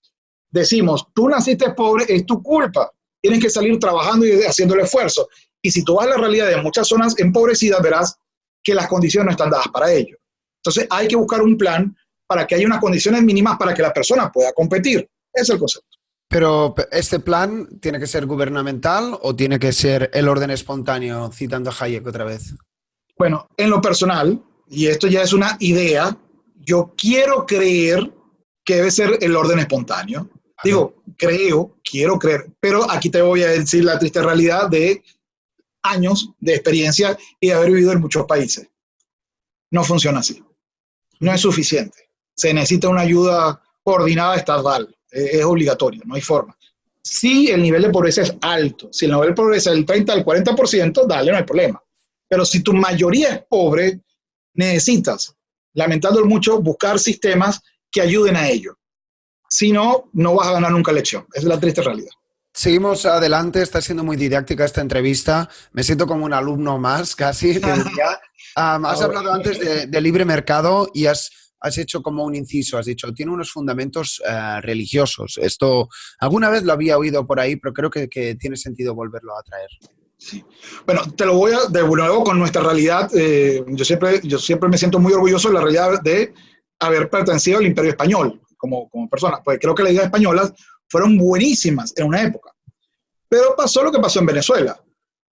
Decimos, tú naciste pobre, es tu culpa. Tienes que salir trabajando y haciendo el esfuerzo. Y si tú vas a la realidad de muchas zonas empobrecidas, verás que las condiciones no están dadas para ello. Entonces hay que buscar un plan para que haya unas condiciones mínimas para que la persona pueda competir. Ese es el concepto. Pero ¿este plan tiene que ser gubernamental o tiene que ser el orden espontáneo, citando a Hayek otra vez? Bueno, en lo personal, y esto ya es una idea, yo quiero creer que debe ser el orden espontáneo. Digo, quiero creer, pero aquí te voy a decir la triste realidad de años de experiencia y de haber vivido en muchos países. No funciona así. No es suficiente. Se necesita una ayuda coordinada estatal. Es obligatorio, no hay forma. Si el nivel de pobreza es alto, si el nivel de pobreza es del 30 al 40%, dale, no hay problema. Pero si tu mayoría es pobre, necesitas, lamentándolo mucho, buscar sistemas que ayuden a ello. Si no, no vas a ganar nunca elección. Esa es la triste realidad. Seguimos adelante, está siendo muy didáctica esta entrevista. Me siento como un alumno más, casi, te diría. Has hablado antes de libre mercado y has hecho como un inciso, has dicho, tiene unos fundamentos religiosos. Esto alguna vez lo había oído por ahí, pero creo que tiene sentido volverlo a traer. Sí. Bueno, te lo voy a de nuevo con nuestra realidad. Yo siempre me siento muy orgulloso de la realidad de haber pertenecido al Imperio Español como persona, pues creo que las ideas españolas fueron buenísimas en una época. Pero pasó lo que pasó en Venezuela.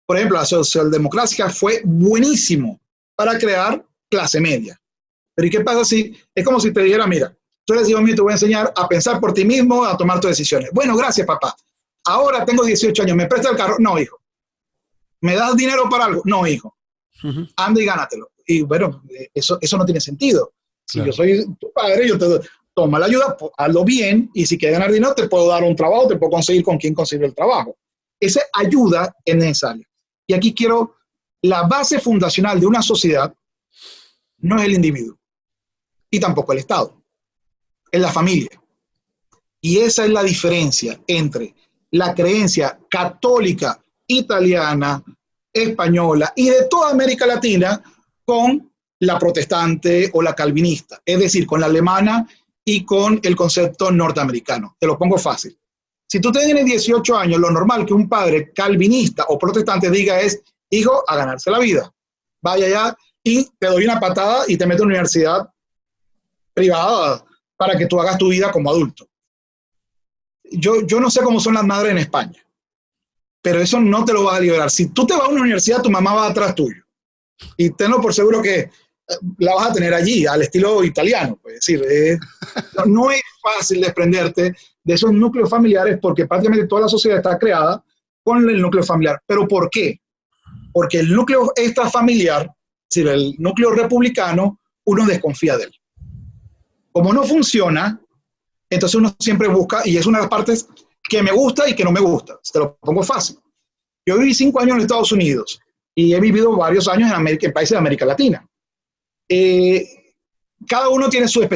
Por ejemplo, la socialdemocracia fue buenísimo para crear clase media. Pero ¿y qué pasa si es como si te dijera, mira, tú eres hijo mío, te voy a enseñar a pensar por ti mismo, a tomar tus decisiones? Bueno, gracias, papá. Ahora tengo 18 años, ¿me prestas el carro? No, hijo. ¿Me das dinero para algo? No, hijo. Anda y gánatelo. Y bueno, eso no tiene sentido. Si claro, yo soy tu padre, yo te toma la ayuda, hazlo bien, y si quieres ganar dinero, te puedo dar un trabajo, te puedo conseguir con quien conseguir el trabajo. Esa ayuda es necesaria. Y aquí la base fundacional de una sociedad no es el individuo, y tampoco el Estado, es la familia. Y esa es la diferencia entre la creencia católica, italiana, española y de toda América Latina con la protestante o la calvinista, es decir, con la alemana y con el concepto norteamericano. Te lo pongo fácil. Si tú tienes 18 años, lo normal que un padre calvinista o protestante diga es, hijo, a ganarse la vida. Vaya allá y te doy una patada y te meto en una universidad privada para que tú hagas tu vida como adulto. Yo no sé cómo son las madres en España, pero eso no te lo vas a liberar. Si tú te vas a una universidad, tu mamá va atrás tuyo. Y tenlo por seguro que la vas a tener allí, al estilo italiano. Es decir, no es fácil desprenderte de esos núcleos familiares porque prácticamente toda la sociedad está creada con el núcleo familiar. ¿Pero por qué? Porque el núcleo extrafamiliar, es decir, el núcleo republicano, uno desconfía de él. Como no funciona, entonces uno siempre busca, y es una de las partes que me gusta y que no me gusta. Te lo pongo fácil. Yo viví 5 años en Estados Unidos y he vivido varios años en países de América Latina. Cada uno tiene sus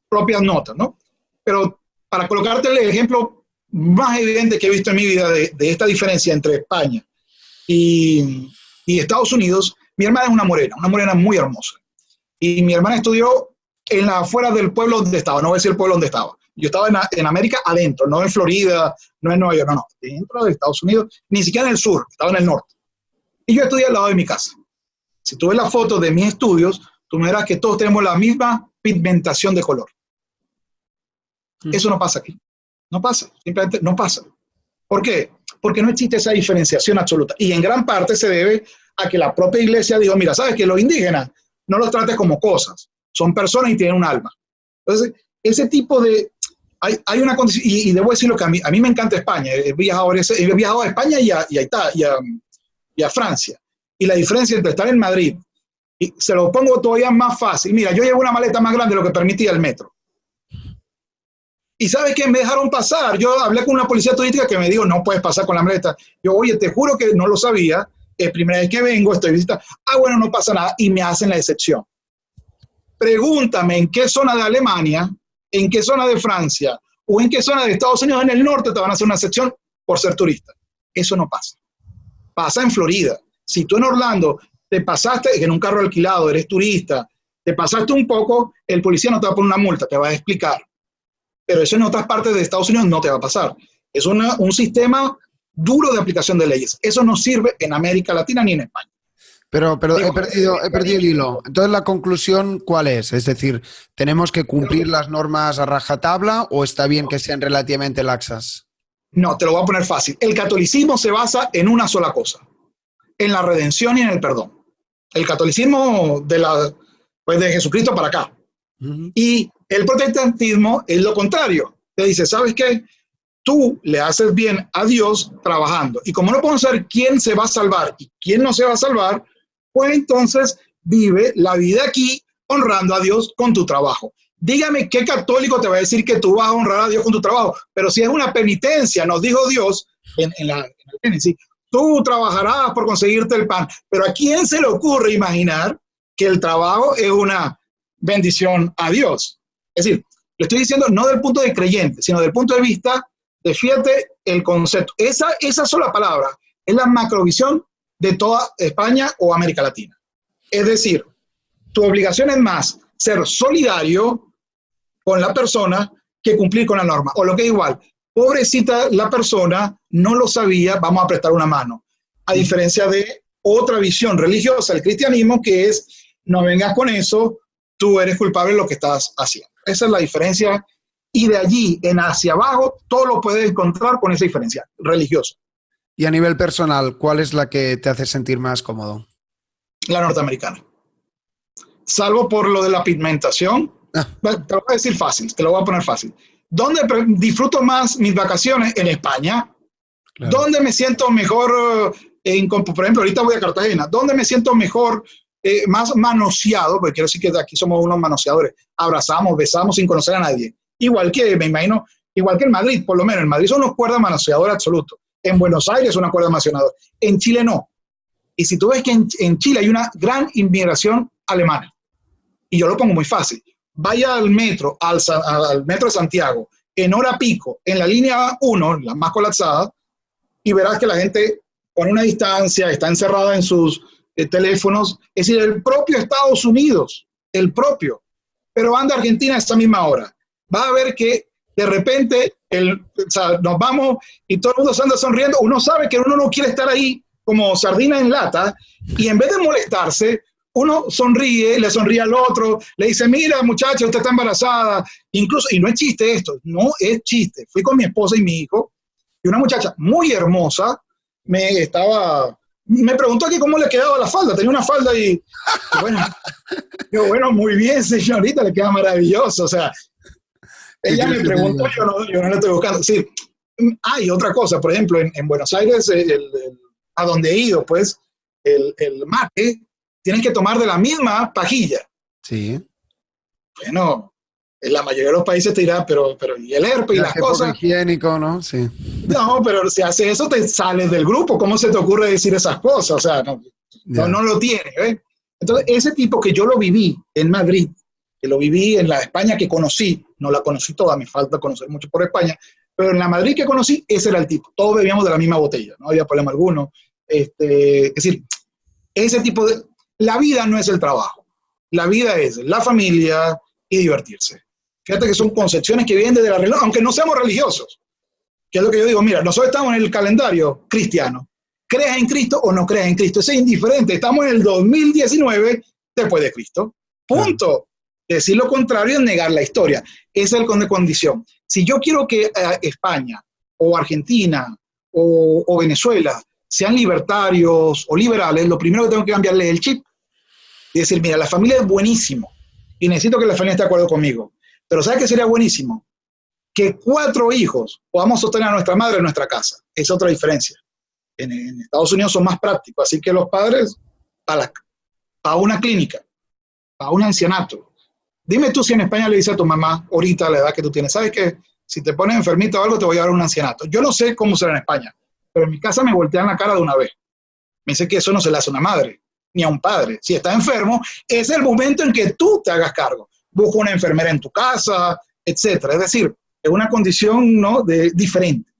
propias notas, ¿no? Pero para colocarte el ejemplo más evidente que he visto en mi vida de esta diferencia entre España y Estados Unidos, mi hermana es una morena muy hermosa. Y mi hermana estudió en la afuera del pueblo donde estaba, no voy a decir el pueblo donde estaba. Yo estaba en América adentro, no en Florida, no en Nueva York, no, dentro de Estados Unidos, ni siquiera en el sur, estaba en el norte. Y yo estudié al lado de mi casa. Si tú ves la foto de mis estudios, tú verás que todos tenemos la misma pigmentación de color. Eso no pasa aquí. No pasa, simplemente no pasa. ¿Por qué? Porque no existe esa diferenciación absoluta. Y en gran parte se debe a que la propia iglesia dijo, mira, ¿sabes que los indígenas no los trates como cosas? Son personas y tienen un alma. Entonces, ese tipo de... Hay una condición, y debo decirlo que a mí me encanta España. He viajado a España y a Francia. Y la diferencia entre estar en Madrid, y se lo pongo todavía más fácil. Mira, yo llevo una maleta más grande de lo que permitía el metro. ¿Y sabes qué? Me dejaron pasar. Yo hablé con una policía turística que me dijo, no puedes pasar con la maleta. Yo, oye, te juro que no lo sabía. Es primera vez que vengo, estoy visitando. Bueno, no pasa nada. Y me hacen la excepción. Pregúntame en qué zona de Alemania, en qué zona de Francia o en qué zona de Estados Unidos en el norte te van a hacer una excepción por ser turista. Eso no pasa. Pasa en Florida. Si tú en Orlando te pasaste en un carro alquilado, eres turista, te pasaste un poco, el policía no te va a poner una multa, te va a explicar. Pero eso en otras partes de Estados Unidos no te va a pasar. Es un sistema duro de aplicación de leyes. Eso no sirve en América Latina ni en España. Pero he perdido el hilo. Entonces, ¿la conclusión cuál es? Es decir, ¿tenemos que cumplir las normas a rajatabla o está bien que sean relativamente laxas? No, te lo voy a poner fácil. El catolicismo se basa en una sola cosa, en la redención y en el perdón. El catolicismo de Jesucristo para acá. Y el protestantismo es lo contrario. Te dice, ¿sabes qué? Tú le haces bien a Dios trabajando. Y como no podemos saber quién se va a salvar y quién no se va a salvar, pues entonces vive la vida aquí honrando a Dios con tu trabajo. Dígame qué católico te va a decir que tú vas a honrar a Dios con tu trabajo. Pero si es una penitencia, nos dijo Dios en el Génesis, tú trabajarás por conseguirte el pan. Pero ¿a quién se le ocurre imaginar que el trabajo es una bendición a Dios? Es decir, le estoy diciendo no del punto de creyente, sino del punto de vista de, fíjate, el concepto. Esa sola palabra es la macrovisión de toda España o América Latina. Es decir, tu obligación es más ser solidario con la persona que cumplir con la norma. O lo que es igual, pobrecita la persona, no lo sabía, vamos a prestar una mano. A diferencia de otra visión religiosa, el cristianismo, que es, no vengas con eso, tú eres culpable de lo que estás haciendo. Esa es la diferencia. Y de allí en hacia abajo, todo lo puedes encontrar con esa diferencia religiosa. Y a nivel personal, ¿cuál es la que te hace sentir más cómodo? La norteamericana. Salvo por lo de la pigmentación. Te lo voy a decir fácil, te lo voy a poner fácil. ¿Dónde disfruto más mis vacaciones? En España. Claro. ¿Dónde me siento mejor? Por ejemplo, ahorita voy a Cartagena. ¿Dónde me siento mejor, más manoseado? Porque quiero decir que de aquí somos unos manoseadores. Abrazamos, besamos sin conocer a nadie. Igual que, me imagino, igual que en Madrid, por lo menos. En Madrid son unos cuerdas manoseadores absolutos. En Buenos Aires es una cuerda manoseadora. En Chile no. Y si tú ves que en Chile hay una gran inmigración alemana. Y yo lo pongo muy fácil. Vaya al metro de Santiago, en hora pico, en la línea 1, la más colapsada, y verás que la gente pone una distancia, está encerrada en sus teléfonos. Es decir, el propio Estados Unidos, el propio. Pero anda a Argentina a esa misma hora. Va a ver que de repente nos vamos y todo el mundo se anda sonriendo. Uno sabe que uno no quiere estar ahí como sardina en lata, y en vez de molestarse, uno sonríe, le sonríe al otro, le dice, mira muchacha, usted está embarazada, incluso, y no es chiste esto, no es chiste. Fui con mi esposa y mi hijo, y una muchacha muy hermosa me preguntó que cómo le quedaba la falda. Tenía una falda y bueno, muy bien señorita, le queda maravilloso. O sea, ella me preguntó, yo no le estoy buscando. Sí. Y otra cosa, por ejemplo, en Buenos Aires, a donde he ido, pues, el mate, tienes que tomar de la misma pajilla. Sí. Bueno, en la mayoría de los países te dirá, pero y el herpes y las cosas. Higiénico, ¿no? Sí. No, pero si haces eso, te sales del grupo. ¿Cómo se te ocurre decir esas cosas? O sea, no lo tienes, ¿ves? Entonces, ese tipo que yo lo viví en Madrid, que lo viví en la España que conocí, no la conocí toda, me falta conocer mucho por España, pero en la Madrid que conocí, ese era el tipo. Todos bebíamos de la misma botella, no había problema alguno. Es decir, ese tipo de... La vida no es el trabajo. La vida es la familia y divertirse. Fíjate que son concepciones que vienen desde la religión, aunque no seamos religiosos. Que es lo que yo digo, mira, nosotros estamos en el calendario cristiano. ¿Creas en Cristo o no creas en Cristo? Eso es indiferente. Estamos en el 2019 después de Cristo. Punto. Decir lo contrario es negar la historia. Esa es el condición. Si yo quiero que España o Argentina o Venezuela sean libertarios o liberales, lo primero que tengo que cambiarle es el chip. Y decir, mira, la familia es buenísimo y necesito que la familia esté de acuerdo conmigo. Pero ¿sabes qué sería buenísimo? Que 4 hijos podamos sostener a nuestra madre en nuestra casa. Es otra diferencia. En Estados Unidos son más prácticos, así que los padres para una clínica, para un ancianato. Dime tú si en España le dices a tu mamá, ahorita a la edad que tú tienes, ¿sabes qué? Si te pones enfermita o algo, te voy a dar un ancianato. Yo no sé cómo será en España, pero en mi casa me voltean la cara de una vez. Me dice que eso no se le hace a una madre, ni a un padre. Si está enfermo, es el momento en que tú te hagas cargo. Busca una enfermera en tu casa, etcétera. Es decir, es una condición, ¿no?, diferente.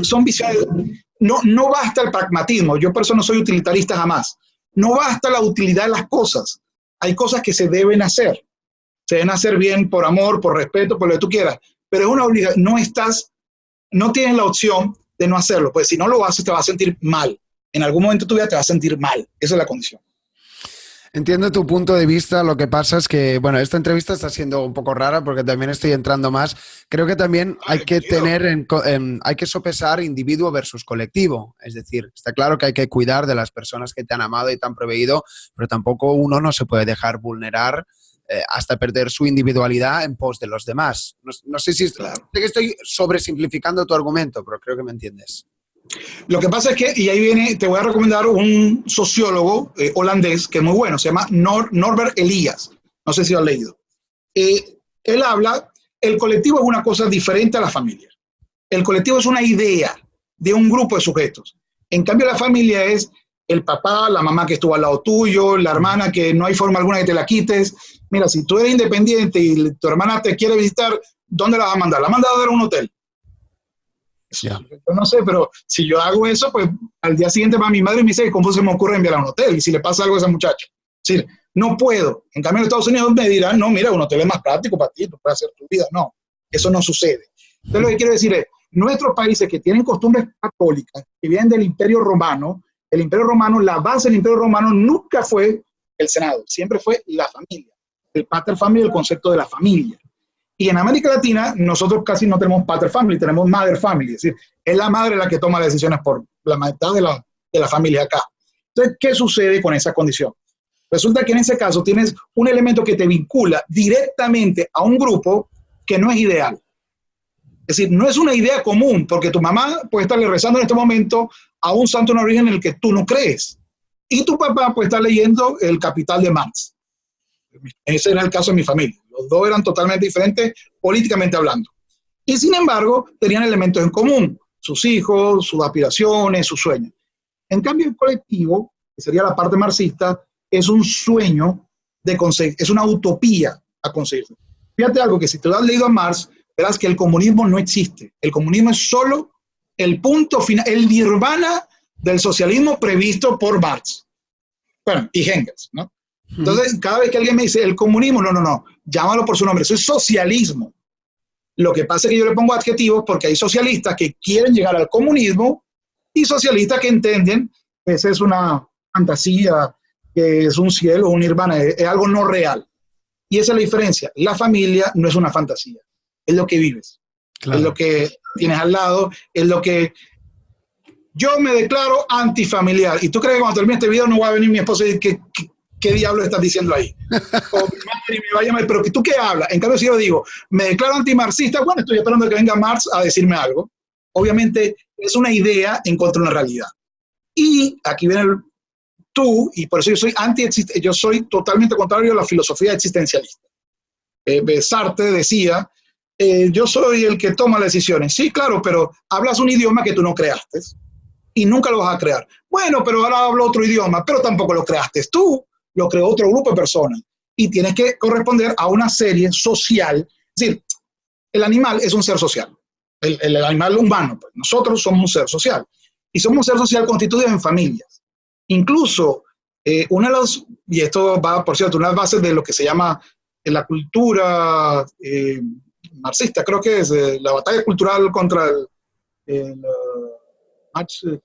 Son visiones. No basta el pragmatismo. Yo por eso no soy utilitarista jamás. No basta la utilidad de las cosas. Hay cosas que se deben hacer. Se deben hacer bien por amor, por respeto, por lo que tú quieras. Pero es una obligación. No tienes la opción de no hacerlo. Pues si no lo haces, te vas a sentir mal. En algún momento de tu vida te vas a sentir mal. Esa es la condición. Entiendo tu punto de vista, lo que pasa es que, bueno, esta entrevista está siendo un poco rara porque también estoy entrando más. Creo que también hay que hay que sopesar individuo versus colectivo. Es decir, está claro que hay que cuidar de las personas que te han amado y te han proveído, pero tampoco uno no se puede dejar vulnerar hasta perder su individualidad en pos de los demás. No sé si sé que estoy sobresimplificando tu argumento, pero creo que me entiendes. Lo que pasa es que, y ahí viene, te voy a recomendar un sociólogo holandés que es muy bueno, se llama Norbert Elias, no sé si lo has leído. Él habla, el colectivo es una cosa diferente a la familia. El colectivo es una idea de un grupo de sujetos. En cambio, la familia es el papá, la mamá que estuvo al lado tuyo, la hermana que no hay forma alguna que te la quites. Mira, si tú eres independiente y tu hermana te quiere visitar, ¿dónde la vas a mandar? La mandas a dar a un hotel. Yeah. Yo no sé, pero si yo hago eso, pues al día siguiente va mi madre y me dice, ¿cómo se me ocurre enviar a un hotel? Y si le pasa algo a esa muchacha. Es decir, no puedo. En cambio, en Estados Unidos me dirán, no, mira, un hotel es más práctico para ti, tú puedes hacer tu vida. No, eso no sucede. Entonces, lo que quiero decir es, nuestros países que tienen costumbres católicas, que vienen del Imperio Romano, la base del Imperio Romano nunca fue el Senado, siempre fue la familia. El pater family, el concepto de la familia. Y en América Latina, nosotros casi no tenemos pater family, tenemos mother family. Es decir, es la madre la que toma las decisiones por la mitad de la familia acá. Entonces, ¿qué sucede con esa condición? Resulta que en ese caso tienes un elemento que te vincula directamente a un grupo que no es ideal. Es decir, no es una idea común, porque tu mamá puede estarle rezando en este momento a un santo en origen en el que tú no crees. Y tu papá puede estar leyendo El Capital de Marx. Ese era el caso de mi familia. Los dos eran totalmente diferentes políticamente hablando. Y sin embargo, tenían elementos en común. Sus hijos, sus aspiraciones, sus sueños. En cambio, el colectivo, que sería la parte marxista, es un sueño de conseguir, es una utopía a conseguirse. Fíjate algo, que si te lo has leído a Marx, verás que el comunismo no existe. El comunismo es solo el punto final, el nirvana del socialismo previsto por Marx. Bueno, y Engels, ¿no? Entonces, cada vez que alguien me dice el comunismo, no, llámalo por su nombre, eso es socialismo. Lo que pasa es que yo le pongo adjetivos porque hay socialistas que quieren llegar al comunismo y socialistas que entienden que esa es una fantasía, que es un cielo, un nirvana, es algo no real. Y esa es la diferencia. La familia no es una fantasía, es lo que vives, claro. Es lo que tienes al lado, es lo que... Yo me declaro antifamiliar. ¿Y tú crees que cuando termine este video no va a venir mi esposa y decir ¿qué diablo estás diciendo ahí? O mi madre me va a llamar, pero ¿tú qué hablas? En cambio, si yo digo, me declaro antimarxista, bueno, estoy esperando que venga Marx a decirme algo. Obviamente, es una idea en contra de una realidad. Y aquí viene tú, y por eso yo soy totalmente contrario a la filosofía existencialista. Sartre decía, yo soy el que toma las decisiones. Sí, claro, pero hablas un idioma que tú no creaste y nunca lo vas a crear. Bueno, pero ahora hablo otro idioma, pero tampoco lo creaste tú. Lo creó otro grupo de personas y tienes que corresponder a una serie social. Es decir, el animal es un ser social, el animal humano, pues. Nosotros somos un ser social y somos un ser social constituido en familias. Incluso, una de las, y esto va, por cierto, una de las bases de lo que se llama la cultura marxista, creo que es la batalla cultural contra el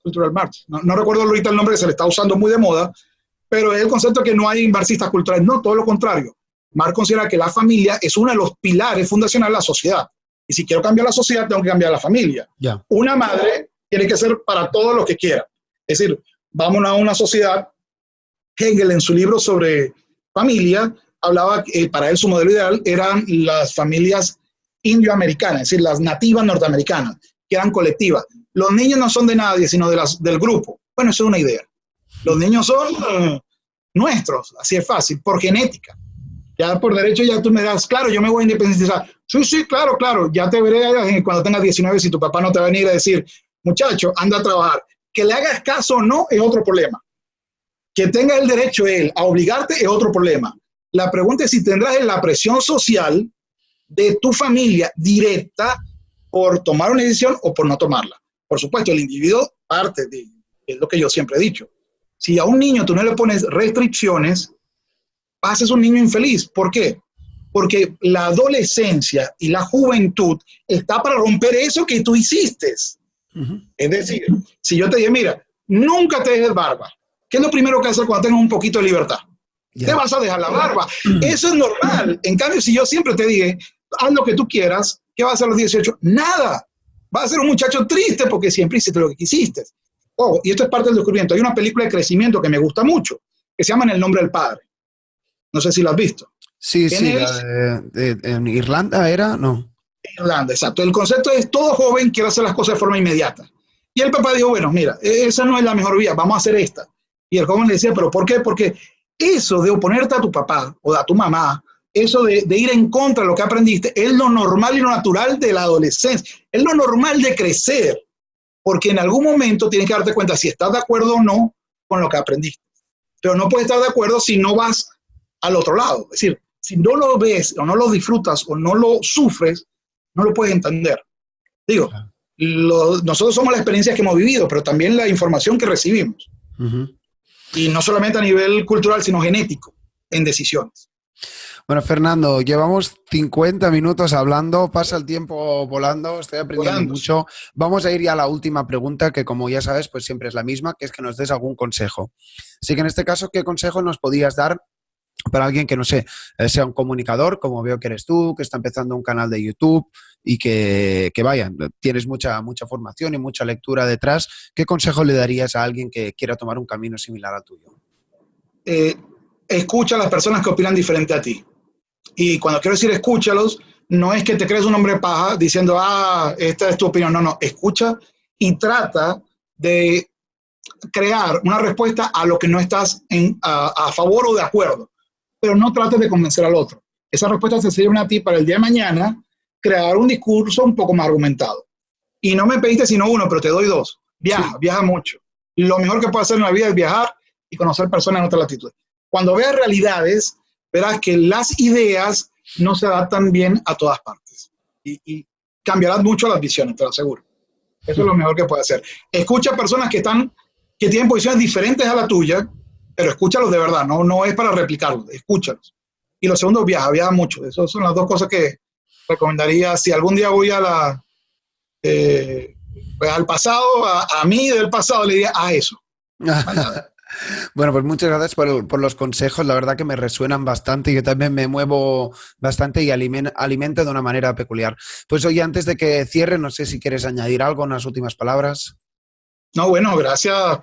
Cultural Marx. No recuerdo ahorita el nombre que se le está usando muy de moda, pero es el concepto que no hay marxistas culturales. No, todo lo contrario. Marx considera que la familia es uno de los pilares fundacionales de la sociedad. Y si quiero cambiar la sociedad, tengo que cambiar la familia. Yeah. Una madre tiene que ser para todos los que quiera. Es decir, vamos a una sociedad. Hegel, en su libro sobre familia, hablaba que para él su modelo ideal eran las familias indioamericanas, es decir, las nativas norteamericanas, que eran colectivas. Los niños no son de nadie, sino del grupo. Bueno, eso es una idea. Los niños son nuestros, así es fácil, por genética. Ya por derecho ya tú me das, claro, yo me voy a independizar. Sí, claro, ya te veré cuando tengas 19 si tu papá no te va a venir a decir, muchacho, anda a trabajar. Que le hagas caso o no es otro problema. Que tenga el derecho él a obligarte es otro problema. La pregunta es si tendrás la presión social de tu familia directa por tomar una decisión o por no tomarla. Por supuesto, el individuo parte de, es lo que yo siempre he dicho. Si a un niño tú no le pones restricciones, haces un niño infeliz. ¿Por qué? Porque la adolescencia y la juventud está para romper eso que tú hiciste. Es decir, si yo te dije, mira, nunca te dejes barba, ¿qué es lo primero que haces cuando tengas un poquito de libertad? Te vas a dejar la barba. Eso es normal. En cambio, si yo siempre te dije, haz lo que tú quieras, ¿qué vas a hacer a los 18? Nada. Vas a ser un muchacho triste porque siempre hiciste lo que quisiste. Oh, y esto es parte del descubrimiento. Hay una película de crecimiento que me gusta mucho, que se llama En el nombre del padre. No sé si la has visto. Sí, en Irlanda era, ¿no? Irlanda, exacto. El concepto es todo joven quiere hacer las cosas de forma inmediata. Y el papá dijo, bueno, mira, esa no es la mejor vía, vamos a hacer esta. Y el joven le decía, ¿pero por qué? Porque eso de oponerte a tu papá o a tu mamá, eso de ir en contra de lo que aprendiste, es lo normal y lo natural de la adolescencia. Es lo normal de crecer. Porque en algún momento tienes que darte cuenta si estás de acuerdo o no con lo que aprendiste. Pero no puedes estar de acuerdo si no vas al otro lado. Es decir, si no lo ves o no lo disfrutas o no lo sufres, no lo puedes entender. Digo, nosotros somos las experiencias que hemos vivido, pero también la información que recibimos. Y no solamente a nivel cultural, sino genético, en decisiones. Bueno, Fernando, llevamos 50 minutos hablando, pasa el tiempo volando, estoy aprendiendo mucho. Vamos a ir ya a la última pregunta, que como ya sabes, pues siempre es la misma, que es que nos des algún consejo. Así que en este caso, ¿qué consejo nos podías dar para alguien que, no sé, sea un comunicador, como veo que eres tú, que está empezando un canal de YouTube y que vaya, tienes mucha formación y mucha lectura detrás? ¿Qué consejo le darías a alguien que quiera tomar un camino similar al tuyo? Escucha a las personas que opinan diferente a ti. Y cuando quiero decir escúchalos, no es que te crees un hombre paja diciendo, esta es tu opinión. No, no, escucha y trata de crear una respuesta a lo que no estás a favor o de acuerdo. Pero no trates de convencer al otro. Esa respuesta te sirve a ti para el día de mañana crear un discurso un poco más argumentado. Y no me pediste sino uno, pero te doy dos. Viaja mucho. Lo mejor que puedes hacer en la vida es viajar y conocer personas en otras latitudes. Cuando veas realidades, verás que las ideas no se adaptan bien a todas partes. Y cambiarás mucho las visiones, te lo aseguro. Eso es lo mejor que puedes hacer. Escucha a personas que tienen posiciones diferentes a la tuya, pero escúchalos de verdad, no es para replicarlos, escúchalos. Y lo segundo, viaja mucho. Esas son las dos cosas que recomendaría. Si algún día voy al pasado, a mí del pasado le diría eso. Bueno, pues muchas gracias por los consejos, la verdad que me resuenan bastante y yo también me muevo bastante y alimento de una manera peculiar. Pues oye, antes de que cierre, no sé si quieres añadir algo, unas últimas palabras. No, bueno, gracias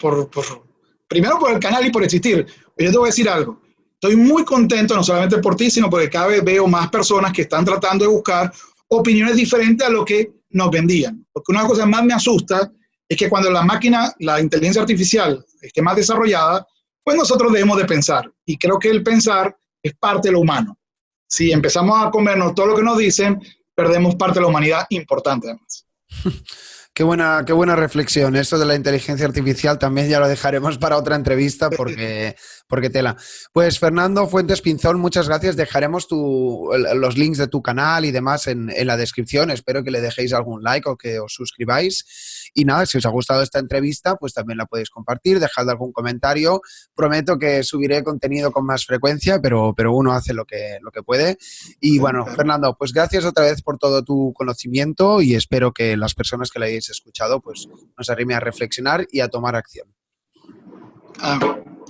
primero por el canal y por existir. Yo te voy a decir algo, estoy muy contento no solamente por ti, sino porque cada vez veo más personas que están tratando de buscar opiniones diferentes a lo que nos vendían. Porque una cosa más me asusta es que cuando la inteligencia artificial esté más desarrollada, pues nosotros debemos de pensar. Y creo que el pensar es parte de lo humano. Si empezamos a comernos todo lo que nos dicen, perdemos parte de la humanidad importante además. Qué buena reflexión. Esto de la inteligencia artificial también ya lo dejaremos para otra entrevista porque tela. Pues Fernando Fuentes Pinzón, muchas gracias. Dejaremos los links de tu canal y demás en la descripción. Espero que le dejéis algún like o que os suscribáis. Y nada, si os ha gustado esta entrevista, pues también la podéis compartir, dejad algún comentario. Prometo que subiré contenido con más frecuencia, pero uno hace lo que puede. Y bueno, Fernando, pues gracias otra vez por todo tu conocimiento y espero que las personas que la hayáis escuchado pues nos arrime a reflexionar y a tomar acción.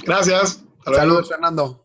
Gracias. Saludos, Fernando.